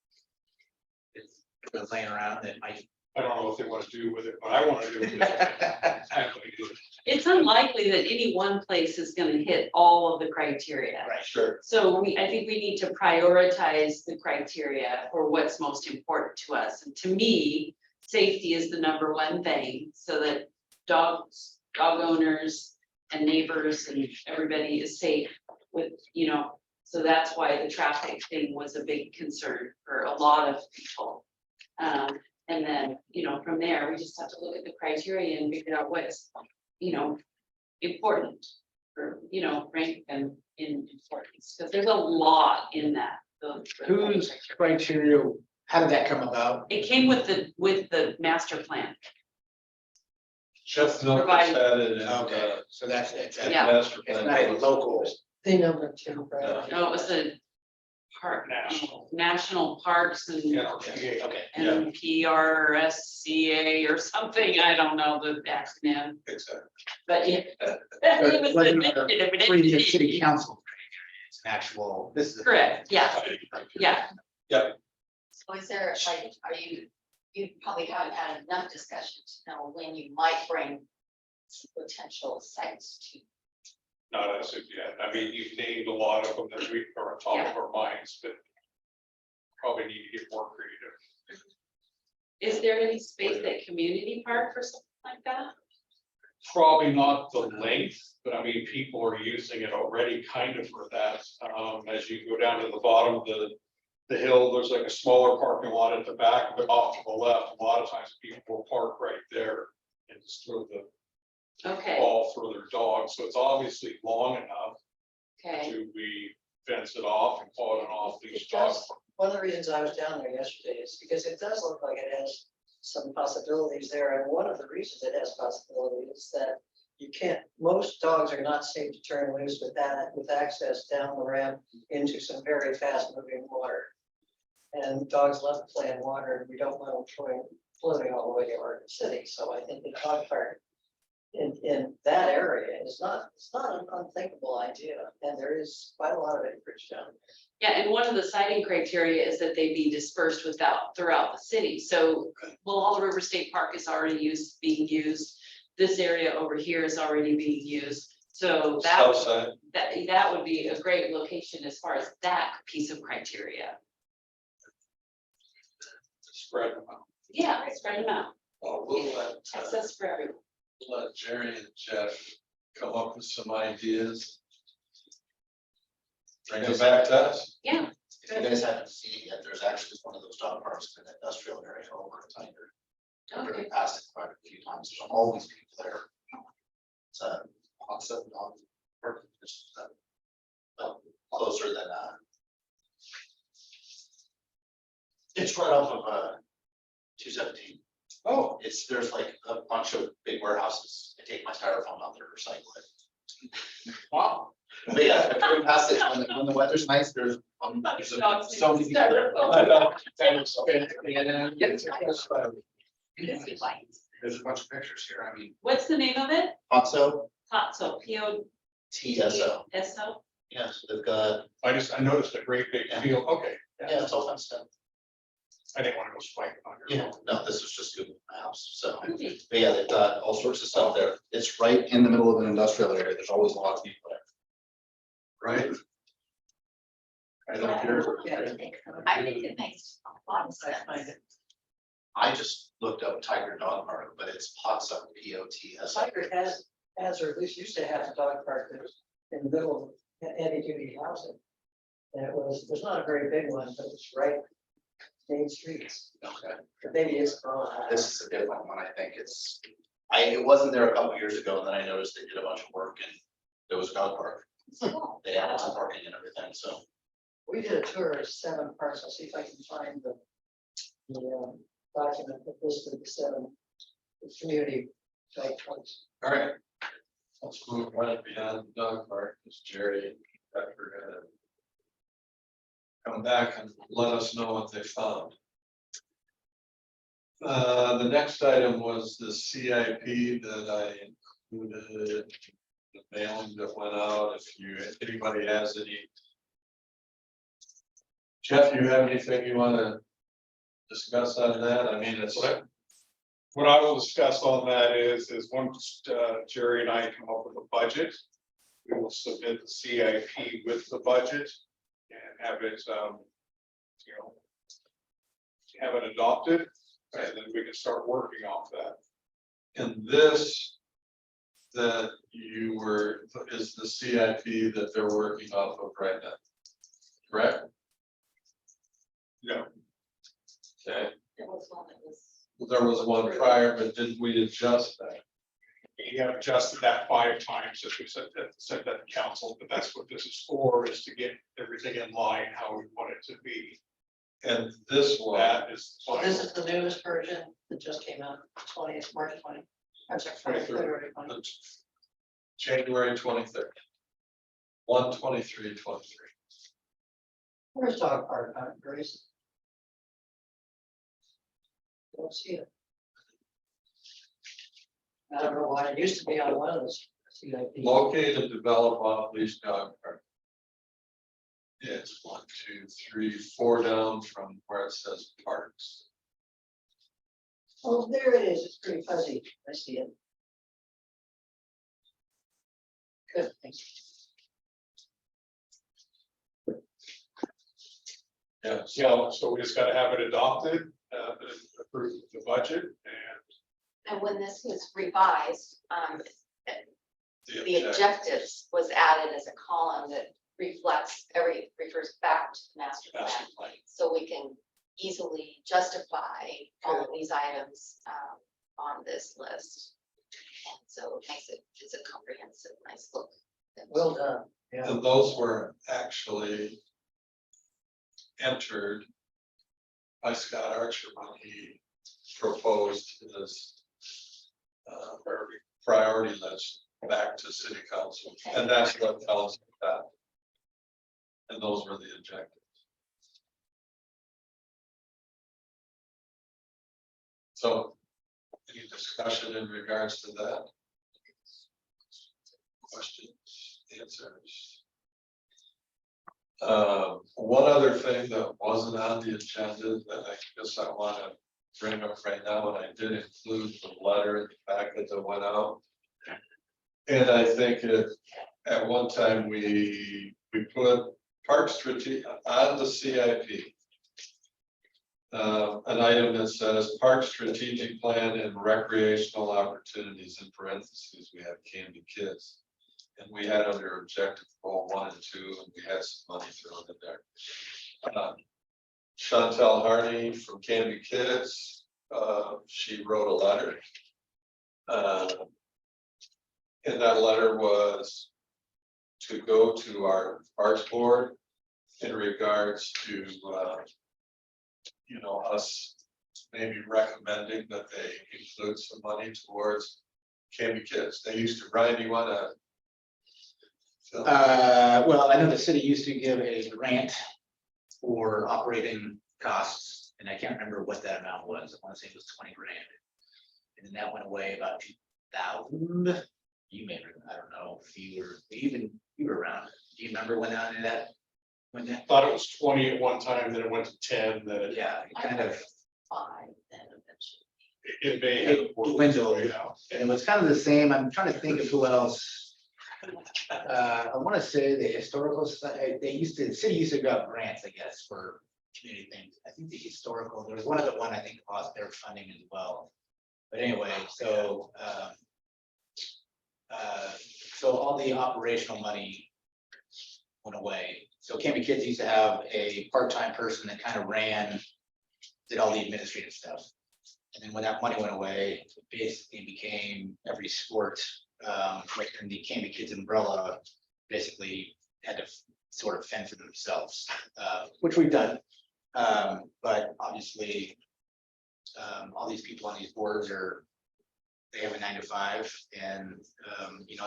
It's laying around that might. I don't know what they want to do with it, but I want to do it. Exactly. It's unlikely that any one place is gonna hit all of the criteria. Right. sure, So I think we need to prioritize the criteria for what's most important to us. And to me, safety is the #1 thing, so that dog owners and neighbors and everybody is safe with, so that's why the traffic thing was a big concern for a lot of people. And then, from there, we just have to look at the criteria and figure out what's, important or, rank them in importance, because there's a lot in that. the Whose criteria. criteria, how did that come about? It came with the master plan. Jeff Milk Provided- had it in, Okay, so that's it. in Yeah. master It's plan. not a local. They know that too, right? Yeah. No, it was park, National. national parks and. NRPA. Okay. And PRSCA or something, I don't know the acronym, Exactly. but yeah. It wasn't our previous city council. It's an actual, this is. Correct, yeah, yeah, So is there, like, are you probably haven't had enough discussion to know when you might bring some potential sites to. Not as of yet. I mean, you've named a lot of them that we are on top of our minds, but probably need to get more creative. is there any space at community park for something like that? Probably not the length, but I mean, people are using it already kind of for that. As you go down to the bottom of the hill, there's like a smaller parking lot at the back, but off to the left, a lot of times people will park right there and just throw the Okay, ball for their dog. So it's obviously long enough okay, to be fence it off and call it an off-leash It dog. does. One of the reasons I was down there yesterday is because it does look like it has some possibilities there. And one of the reasons it has possibilities is that you can't, most dogs are not safe to turn loose with that, with access down the ramp into some very fast moving water. And dogs love to play in water and we don't want them floating all the way to Oregon City. So I think the dog park in that area is not, it's not an unthinkable idea. And there is quite a lot of acreage down there. yeah, and one of the citing criteria is that they be dispersed throughout the city, so Walla River State Park is already being used. This area over here is already being used, so South side. that would be a great location as far as that piece of criteria. Spread them out. Yeah, spread them out, We'll let, access for everyone. let Jerry and Jeff come up with some ideas. Bring it back to us. Yeah, If you guys haven't seen it yet, there's actually one of those dog parks in the industrial area over at Tiger. I've driven past it quite a few times, there's always people there. It's a awesome dog park, just, well, closer than, it's right off of, 217. Oh, There's like a bunch of big warehouses, I take my styrofoam out there, recycle it. wow. But yeah, I've driven past it when the weather's nice, there's so many people there. I know. There's a bunch of pictures here, I mean, what's the name of it? Ponzo, Potso, POTSO. TSO, yes, they've got, I noticed a great big field. Okay. yeah, it's all fun stuff. I didn't want to go spike on your. Yeah, no, this is just Google Maps, so, Okay. but yeah, they've got all sorts of stuff there. It's right in the middle of an industrial area, there's always a lot of people there. Right? I don't care. I think it makes a lot of sense. I just looked up Tiger Dog Park, but it's Potso, POTS. Tiger has, or at least used to have a dog park that was in the middle of heavy duty housing. And it was not a very big one, but it's right main streets. Okay. But maybe it's, This is a different one, I think it wasn't there a couple years ago, and then I noticed they did a bunch of work and there was a dog park. They had some parking and everything, so. we did a tour of 7 parks. I'll see if I can find the document that listed the 7 community type parks. All right. Let's move right beyond the dog park, because Jerry and Pepper gonna come back and let us know what they found. The next item was the CIP that I included, the mailing that went out. If anybody has any. Jeff, you have anything you want to discuss on that? I mean, it's like, What I will discuss on that is once Jerry and I come up with a budget, we will submit the CIP with the budget and have it, have it adopted, and then we can start working off that. and this that is the CIP that they're working off of right now. Correct? No, Okay, There was one that was. there was one prior, but didn't we adjust that? we have adjusted that 5 times as we said that to council, but that's what this is for, is to get everything in line how we want it to be. And this one, That is. So this is the newest version that just came out, March 20. I'm sorry, 23rd. February 20. January 23rd. 1/23/23. Where's dog park, Grace? Don't see it. I don't know why, it used to be on one of those. CIP. Locate and develop off-leash dog park. Yeah, it's 1, 2, 3, 4 down from where it says parks. Oh, there it is, it's pretty fuzzy, I see it. Good, thanks. Yeah, So we just gotta have it adopted, approve the budget And when this was revised, the objective. objectives was added as a column that refers back to the master plan. Master plan. So we can easily justify all of these items on this list. And so it makes it's a comprehensive, nice look. Well done, yeah. And those were actually entered by Scott Archer when he proposed his priority list back to city council, and that's what tells us that. And those were the objectives. So, any discussion in regards to that? Questions, answers? One other thing that wasn't on the agenda that I guess I want to bring up right now, and I did include the letter in the packet that went out. And I think at one time we put park strategy on the CIP. An item that says park strategic plan and recreational opportunities, in parentheses, we have Canby Kids. And we had under objective goal 1 and 2, and we had some money thrown in there. Chantel Harney from Canby Kids, she wrote a letter. And that letter was to go to our Parks Board in regards to, us maybe recommending that they include some money towards Canby Kids. They used to, Ryan, do you want to? Well, I know the city used to give a grant for operating costs, and I can't remember what that amount was. I want to say it was 20 grand. And then that went away about 2000. You may, I don't know if you were around. Do you remember when that? When that? thought it was 20 at one time, then it went to 10, then it Yeah, it kind of, 5 then eventually. it may have. It dwindled. out. and it was kind of the same. I'm trying to think of who else. I want to say the historical society, the city used to got grants, I guess, for community things. I think the historical, there was one other one I think lost their funding as well. But anyway, so all the operational money went away. So Canby Kids used to have a part-time person that kind of did all the administrative stuff. And then when that money went away, it basically became every sport, like in the Canby Kids umbrella, basically had to sort of fend for themselves, which we've done. But obviously, all these people on these boards they have a 9 to 5 and,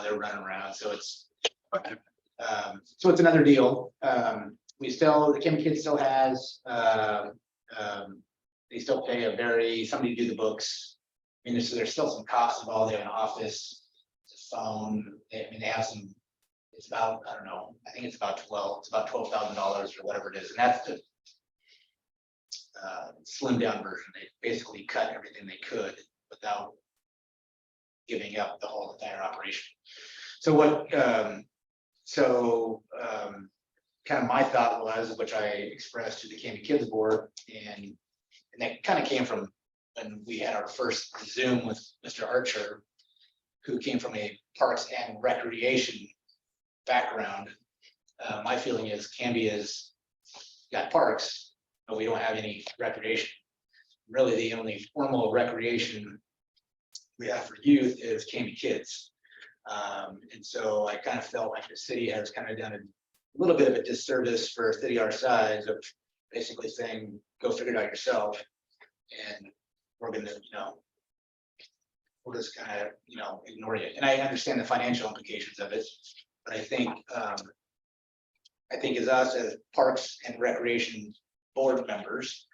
they're running around. So it's another deal. The Canby Kids still has, they still pay somebody to do the books. I mean, there's still some costs involved. They have an office, a phone. They have some, it's about, I don't know, I think it's about $12,000 or whatever it is. And that's the slimmed down version. They basically cut everything they could without giving up the whole entire operation. So kind of my thought was, which I expressed to the Canby Kids board, and that kind of came from when we had our first Zoom with Mr. Archer, who came from a parks and recreation background. My feeling is Canby has got parks, but we don't have any recreation. Really, the only formal recreation we have for youth is Canby Kids. And so I kind of felt like the city has kind of done a little bit of a disservice for a city our size of basically saying, go figure it out yourself. And we're gonna, we'll just kind of, ignore you. And I understand the financial implications of it, but I think I think is us as Parks and Recreation Board members.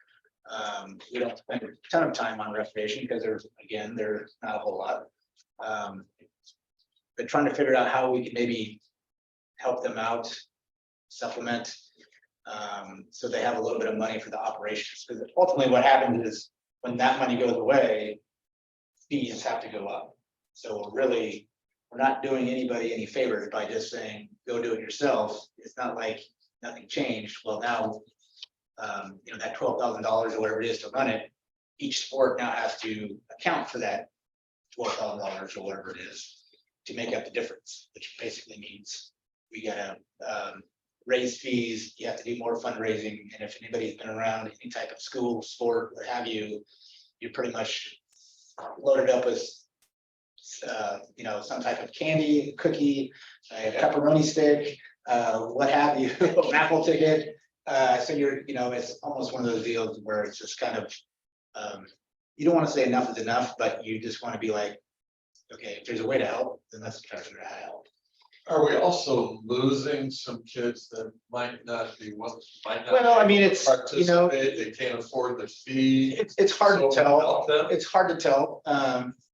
We don't spend a ton of time on recreation because there's not a whole lot. But trying to figure out how we can maybe help them out, supplement, so they have a little bit of money for the operations. Because ultimately what happens is when that money goes away, fees have to go up. So really, we're not doing anybody any favors by just saying, go do it yourself. It's not like nothing changed. Well, now, that $12,000 or whatever it is to run it, each sport now has to account for that $12,000 or whatever it is to make up the difference, which basically means we gotta raise fees, you have to do more fundraising, and if anybody's been around any type of school, sport, what have you, you're pretty much loaded up with some type of candy, cookie, a pepperoni stick, what have you, an apple ticket. So it's almost one of those deals where it's just kind of, you don't want to say enough is enough, but you just want to be like, okay, if there's a way to help, then let's try to figure out how to help. Are we also losing some kids that might not be, might not? Well, I mean, it's, participate, they can't afford the fee. It's hard to So tell. help them? It's hard to tell.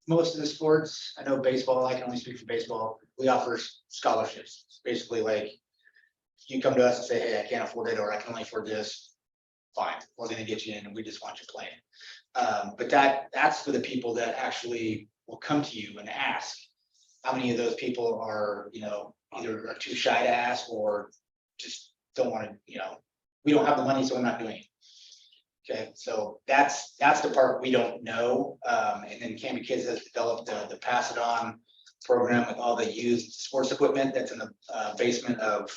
Most of the sports, I know baseball, I can only speak for baseball, we offer scholarships. It's basically like, you come to us and say, hey, I can't afford it, or I can only afford this, fine, we're gonna get you in and we just want you playing. But that's for the people that actually will come to you and ask. How many of those people are, either are too shy to ask or just don't want to, we don't have the money, so I'm not doing it. Okay, so that's the part we don't know. And then Canby Kids has developed the Pass It On program with all the used sports equipment that's in the basement of,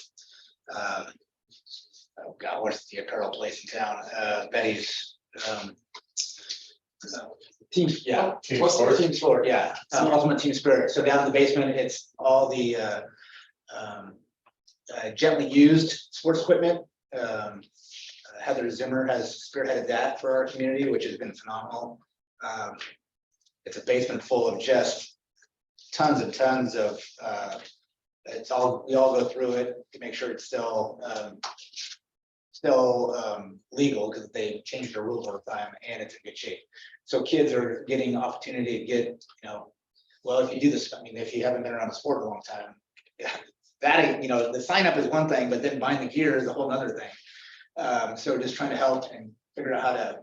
oh God, what's the apparel place in town? Betty's. Team, yeah. Team What's the Sport. Team Sport, yeah. Ultimate Team Spirit. So down in the basement, it's all the gently used sports equipment. Heather Zimmer has spearheaded that for our community, which has been phenomenal. It's a basement full of just tons and tons of, we all go through it to make sure it's still legal, because they changed the rules all the time, and it's in good shape. So kids are getting the opportunity to get, well, if you do this, I mean, if you haven't been around the sport in a long time, that, the sign up is one thing, but then buying the gear is a whole other thing. So just trying to help and figure out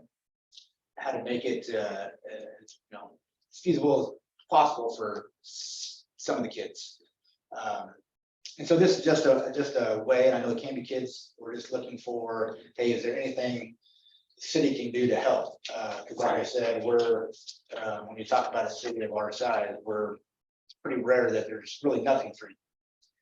how to make it, as feasible as possible for some of the kids. And so this is just a way, and I know the Canby Kids, we're just looking for, hey, is there anything the city can do to help? Because like I said, we're, when you talk about a city of our size, it's pretty rare that there's really nothing for you.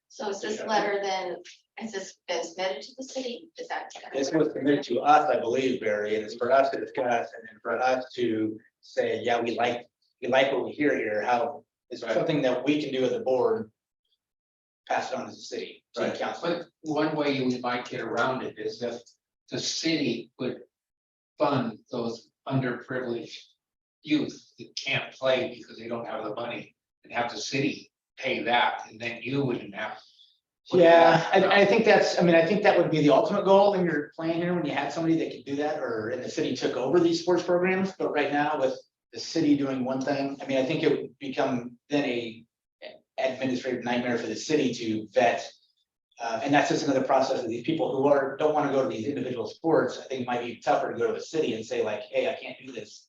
So is this letter then, has this been submitted to the city? Is that? This was submitted to us, I believe, Barry, and it's for us to discuss, and then for us to say, yeah, we like what we hear here. How is there something that we can do as a board? Pass it on to the city council. But one way we might get around it is if the city would fund those underprivileged youth that can't play because they don't have the money, and have the city pay that, and then you wouldn't have. Yeah, I think I think that would be the ultimate goal in your plan here, when you had somebody that could do that, or and the city took over these sports programs. But right now, with the city doing one thing, I think it would become then a administrative nightmare for the city to vet. And that's just another process of these people who don't want to go to these individual sports. I think it might be tougher to go to the city and say like, hey, I can't do this.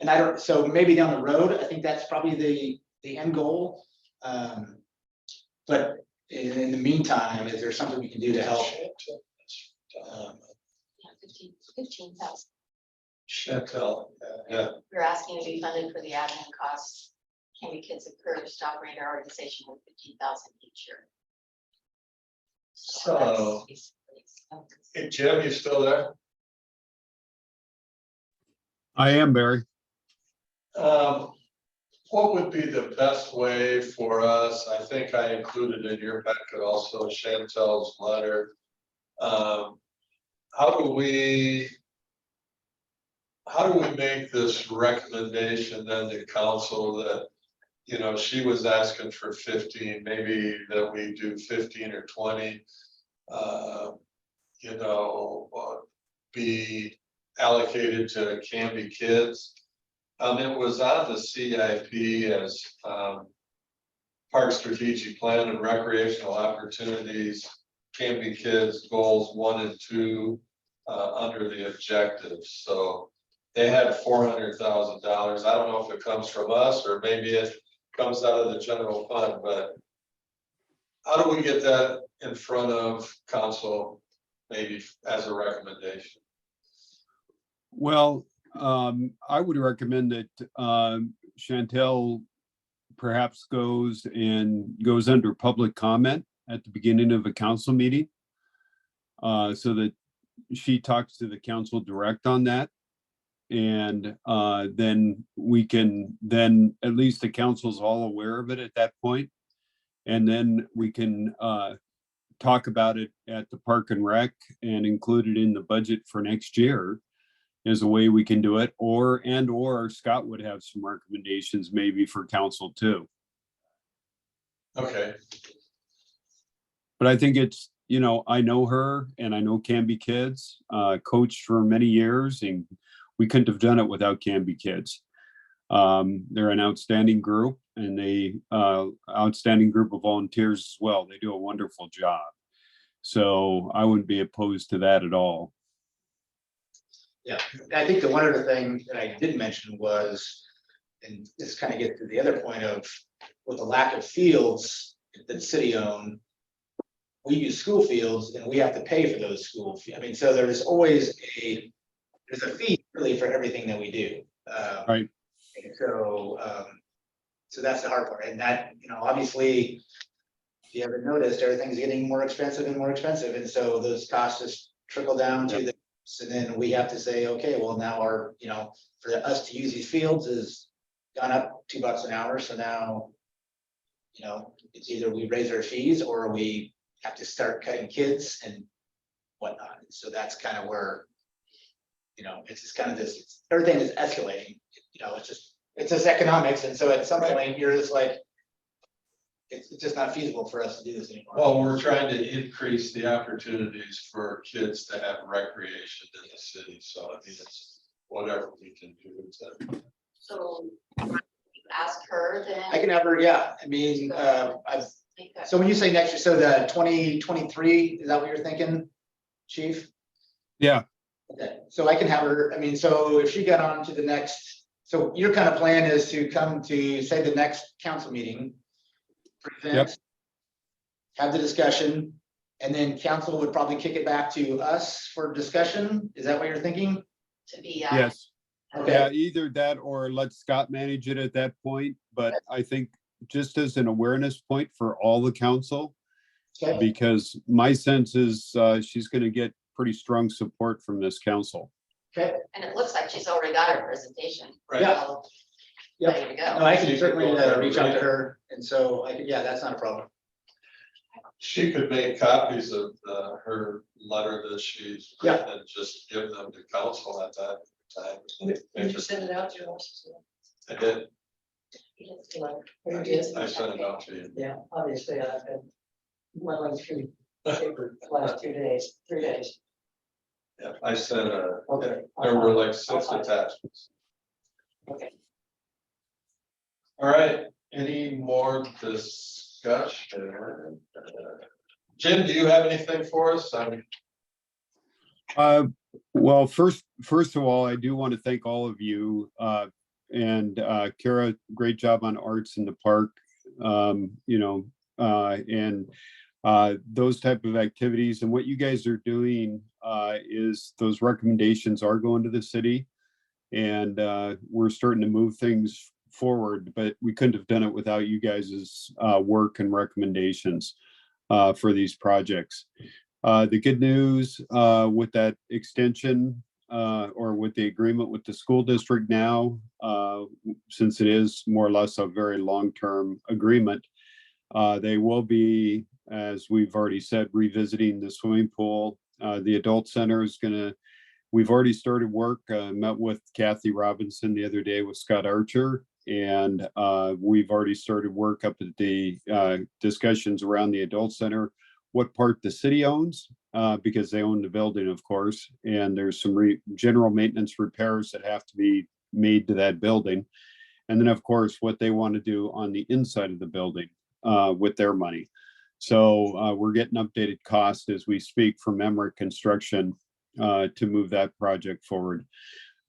And so maybe down the road, I think that's probably the end goal. But in the meantime, is there something we can do to help? 15,000. Chantel, yeah. We're asking to be funded for the admin costs. Canby Kids encouraged to operate our organization with 15,000 each year. So, hey, Jim, you still there? I am, Barry. What would be the best way for us? I think I included in your packet also Chantel's letter. How do we make this recommendation then to council that, she was asking for 15, maybe that we do 15 or 20? uh, be allocated to Canby Kids. It was on the CIP as, Park Strategic Plan and Recreational Opportunities, Canby Kids Goals 1 and 2, under the objectives, so they had $400,000. I don't know if it comes from us or maybe it comes out of the general fund, but how do we get that in front of council, maybe as a recommendation? Well, I would recommend that Chantel perhaps goes under public comment at the beginning of a council meeting, so that she talks to the council direct on that. And then at least the council's all aware of it at that point. And then we can talk about it at the Park and Rec and include it in the budget for next year is a way we can do it, or Scott would have some recommendations maybe for council too. Okay, But I think it's, I know her and I know Canby Kids, coached for many years, and we couldn't have done it without Canby Kids. They're an outstanding group, and outstanding group of volunteers as well. They do a wonderful job. So I wouldn't be opposed to that at all. Yeah, I think the one other thing that I did mention was, and this kind of gets to the other point of, with the lack of fields that city own, we use school fields and we have to pay for those I mean, so there's always there's a fee really for everything that we do. Right. And so that's the hard part, and that, obviously, if you haven't noticed, everything's getting more expensive and more expensive, and so those costs just trickle down to and then we have to say, okay, well, now for us to use these fields is gone up $2 an hour. So now, it's either we raise our fees or we have to start cutting kids and whatnot. So that's kind of where, it's just kind of everything is escalating, it's just economics. And so at some point you're just like, it's just not feasible for us to do this anymore. well, we're trying to increase the opportunities for kids to have recreation in the city, so I mean, it's whatever we can do to. So you ask her then. I can have her, yeah, I mean, Make that- so when you say next year, so the 2023, is that what you're thinking, chief? Yeah. Okay, so I can have her, I mean, so if she got on to the next, so your kind of plan is to come to, say, the next council meeting. Present, have the discussion, and then council would probably kick it back to us for discussion. Is that what you're thinking? To be. Yes. Okay. Yeah, either that or let Scott manage it at that point. But I think just as an awareness point for all the council, Okay. because my sense is she's going to get pretty strong support from this council. Okay. And it looks like she's already got her presentation. Right. Yeah. So, Yep. ready to go. No, I can certainly reach out to her, and so yeah, that's not a problem. She could make copies of her letter that she's written and just give them to council at that time. Did you send it out to us? I did, Or you did? I sent it out to you. Yeah, obviously, I've been muddling through paper the last 3 days. Yeah, I sent Okay. there were like 6 attachments. Okay. All right, any more discussion? Jim, do you have anything for us? Well, first of all, I do want to thank all of you, and Kara, great job on arts in the park. And those type of activities, and what you guys are doing is those recommendations are going to the city, and we're starting to move things forward, but we couldn't have done it without you guys' work and recommendations for these projects. The good news with that extension or with the agreement with the school district now, since it is more or less a very long-term agreement, they will be, as we've already said, revisiting the swimming pool. The adult center is we've already started work, met with Kathy Robinson the other day with Scott Archer, and we've already started work up at the discussions around the adult center. what part the city owns, because they own the building, of course, and there's some general maintenance repairs that have to be made to that building. And then, of course, what they want to do on the inside of the building with their money. So we're getting updated costs as we speak from Emmerich Construction to move that project forward.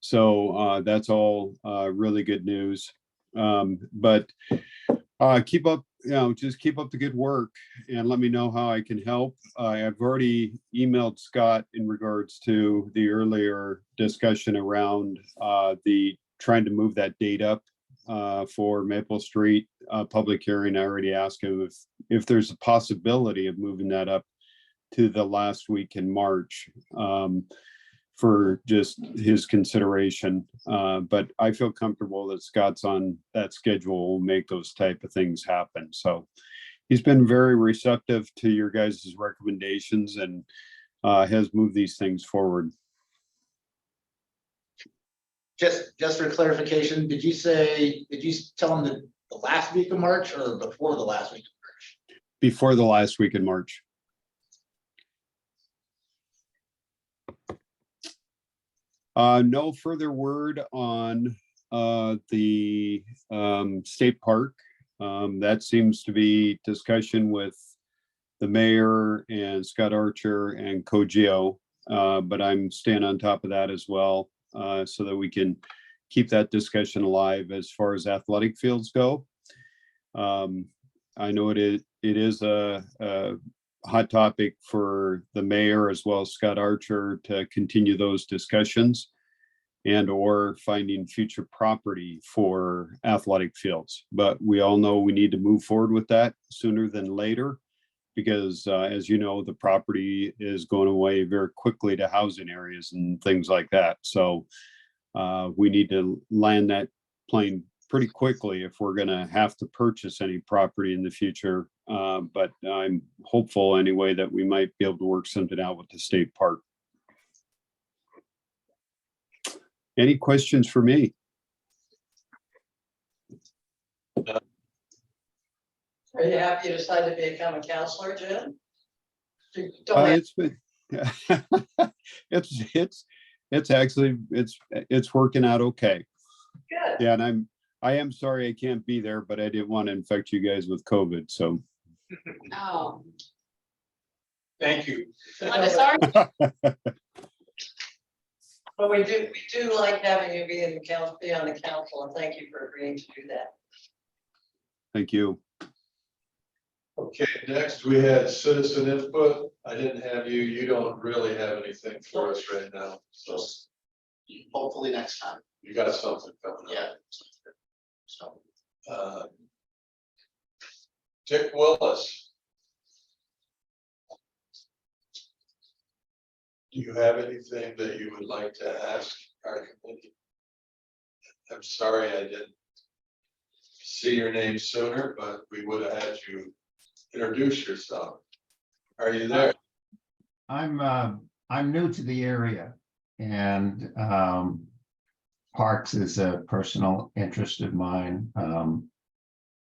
So that's all really good news. But keep up, just keep up the good work and let me know how I can help. I've already emailed Scott in regards to the earlier discussion around the trying to move that date up for Maple Street public hearing. I already asked him if there's a possibility of moving that up to the last week in March for just his consideration. But I feel comfortable that Scott's on that schedule will make those type of things happen. So he's been very receptive to your guys' recommendations and has moved these things forward. Just for clarification, did you tell them the last week of March or before the last week of March? Before the last week in March. No further word on the state park. That seems to be discussion with the mayor and Scott Archer and Kogio, but I'm staying on top of that as well, so that we can keep that discussion alive as far as athletic fields go. I know it is a hot topic for the mayor as well as Scott Archer to continue those discussions and or finding future property for athletic fields. But we all know we need to move forward with that sooner than later, because as you know, the property is going away very quickly to housing areas and things like that. So we need to land that plane pretty quickly if we're going to have to purchase any property in the future. But I'm hopeful anyway that we might be able to work something out with the state park. Any questions for me? Are you happy you decided to become a counselor, Jim? You don't have- It's been, it's actually, it's working out okay. Good. Yeah, and I am sorry I can't be there, but I didn't want to infect you guys with COVID, so. Oh, Thank you. I'm sorry. But we do like having you be on the council, and thank you for agreeing to do that. Thank you. Okay, next we had citizen input. I didn't have you. You don't really have anything for us right now. So Hopefully next time. you got something coming up. Yeah. So, Dick Willis. Do you have anything that you would like to ask our committee? I'm sorry I didn't see your name sooner, but we would have had you introduce yourself. Are you there? I'm new to the area, and parks is a personal interest of mine.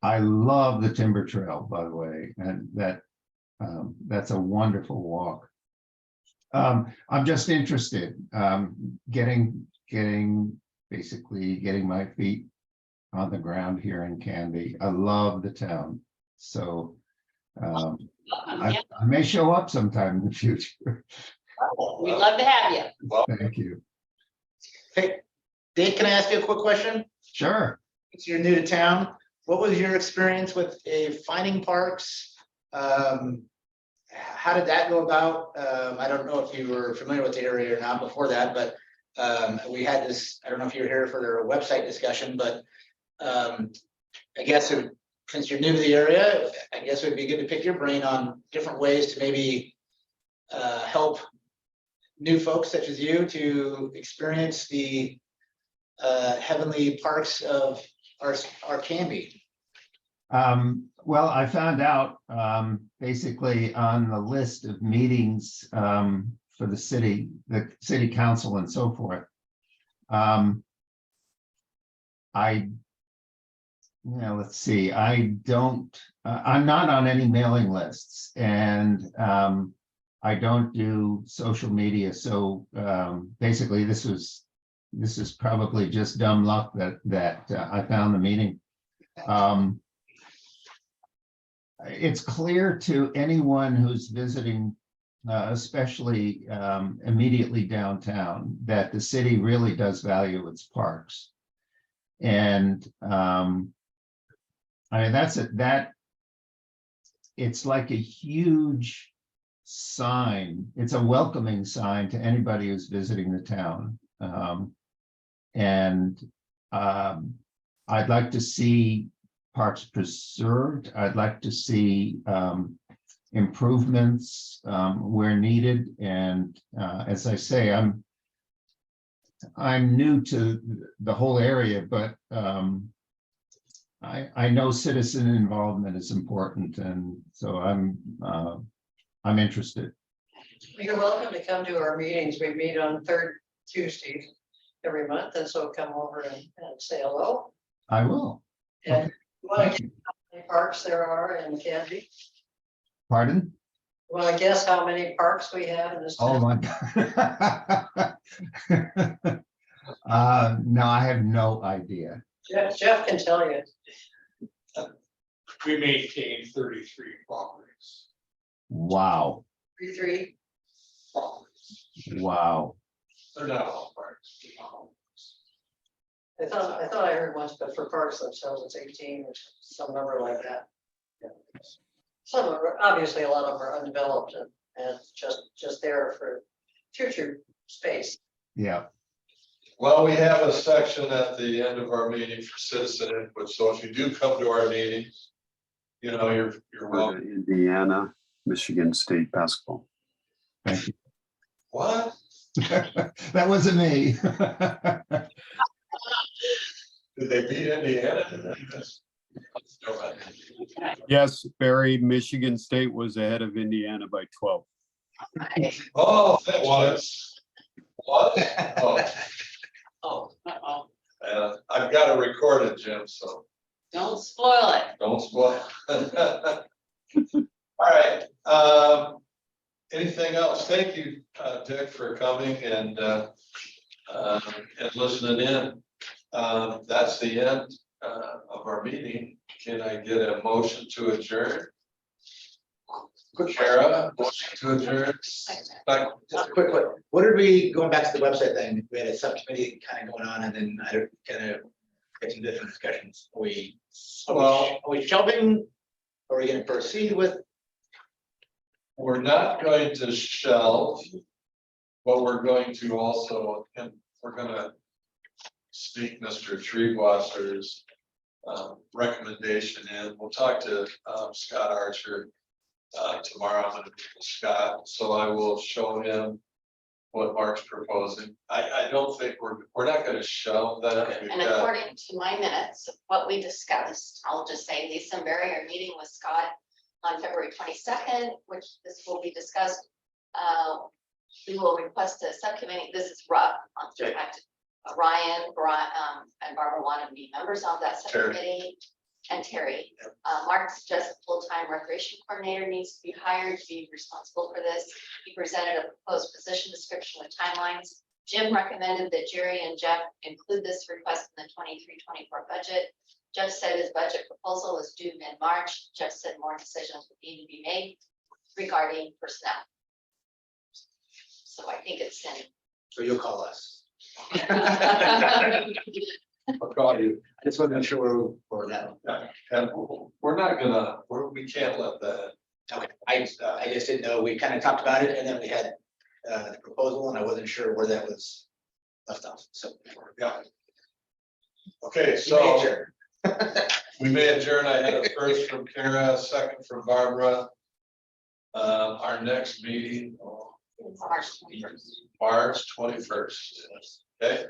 I love the Timber Trail, by the way, and that's a wonderful walk. I'm just interested, getting my feet on the ground here in Canby. I love the town, so I may show up sometime in the future. We'd love to have you. Thank you. hey, Dave, can I ask you a quick question? Sure. Since you're new to town, what was your experience with finding parks? How did that go about? I don't know if you were familiar with the area or not before that, but we had this, I don't know if you were here for their website discussion, but I guess since you're new to the area, I guess it would be good to pick your brain on different ways to maybe help new folks such as you to experience the heavenly parks of our Canby. Well, I found out basically on the list of meetings for the city council and so forth. I let's see, I'm not on any mailing lists and I don't do social media. So basically this is probably just dumb luck that I found the meeting. It's clear to anyone who's visiting, especially immediately downtown, that the city really does value its parks. And I mean, it's like a huge sign. It's a welcoming sign to anybody who's visiting the town. I'd like to see parks preserved. I'd like to see improvements where needed. And as I say, I'm new to the whole area, but I know citizen involvement is important, and so I'm interested. You're welcome to come to our meetings. We meet on third Tuesdays every month, and so come over and say hello. I will. And want Thank to you. guess how many parks there are in Canby? Pardon? Want to guess how many parks we have in this Oh, town? my God. No, I have no idea. Jeff can tell you. We maintain 33 properties. Wow, 3. wow. They're not all parks. I thought I heard once, but for parks themselves, it's 18 or some number like that. Yeah. Some are, obviously, a lot of them are undeveloped and just there for future space. Yeah, Well, we have a section at the end of our meeting for citizen input, so if you do come to our meetings, you know, you're For welcome. the Indiana, Michigan State basketball. thank you. What? That wasn't me. Did they beat Indiana? Yes, Barry, Michigan State was ahead of Indiana by 12. Oh, that was. What? Oh, I've got to record it, Jim, so Don't spoil it. don't spoil. All right, anything else? Thank you, Dick, for coming and listening in. That's the end of our meeting. Can I get a motion to adjourn? Kara, motion to adjourn. Just a quick one. What did we, going back to the website thing, we had a subcommittee kind of going on and then I don't kind of get some different discussions. Are we shelving? Are we gonna proceed with? We're not going to shelve, but we're going to also, and we're gonna sneak Mr. Treewasser's recommendation in. We'll talk to Scott Archer tomorrow. I'm gonna meet with Scott, so I will show him what Mark's proposing. I don't think we're not gonna shelve that. We've And got- according to my minutes, what we discussed, I'll just say Lisa and Barry are meeting with Scott on February 22nd, which this will be discussed. We will request a subcommittee. This is rough. Ryan, and Barbara want to be members of that Terry. subcommittee. And Terry. Mark suggests a full-time recreation coordinator needs to be hired to be responsible for this. He presented a proposed position description with timelines. Jim recommended that Jerry and Jeff include this request in the 23-24 budget. Jeff said his budget proposal is due mid-March. Jeff said more decisions would need to be made regarding personnel. So I think it's in. So you'll call us. I'll call you. I just want to make sure we're that. And we're not gonna, we can't let that. Okay, I just didn't know, we kind of talked about it and then we had the proposal and I wasn't sure where that was left off, so. Yeah. Okay, You may so adjourn. we may adjourn. I had a first from Kara, a second from Barbara. Our next meeting, It's March 21st. March 21st. Okay.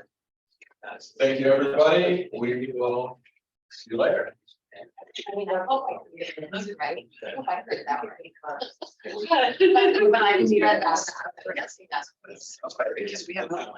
Thank you, everybody. We will see you later. I mean, I hope I can get it right. I hope I heard that right. When I read that, I forgot to see that. Because we have a lot of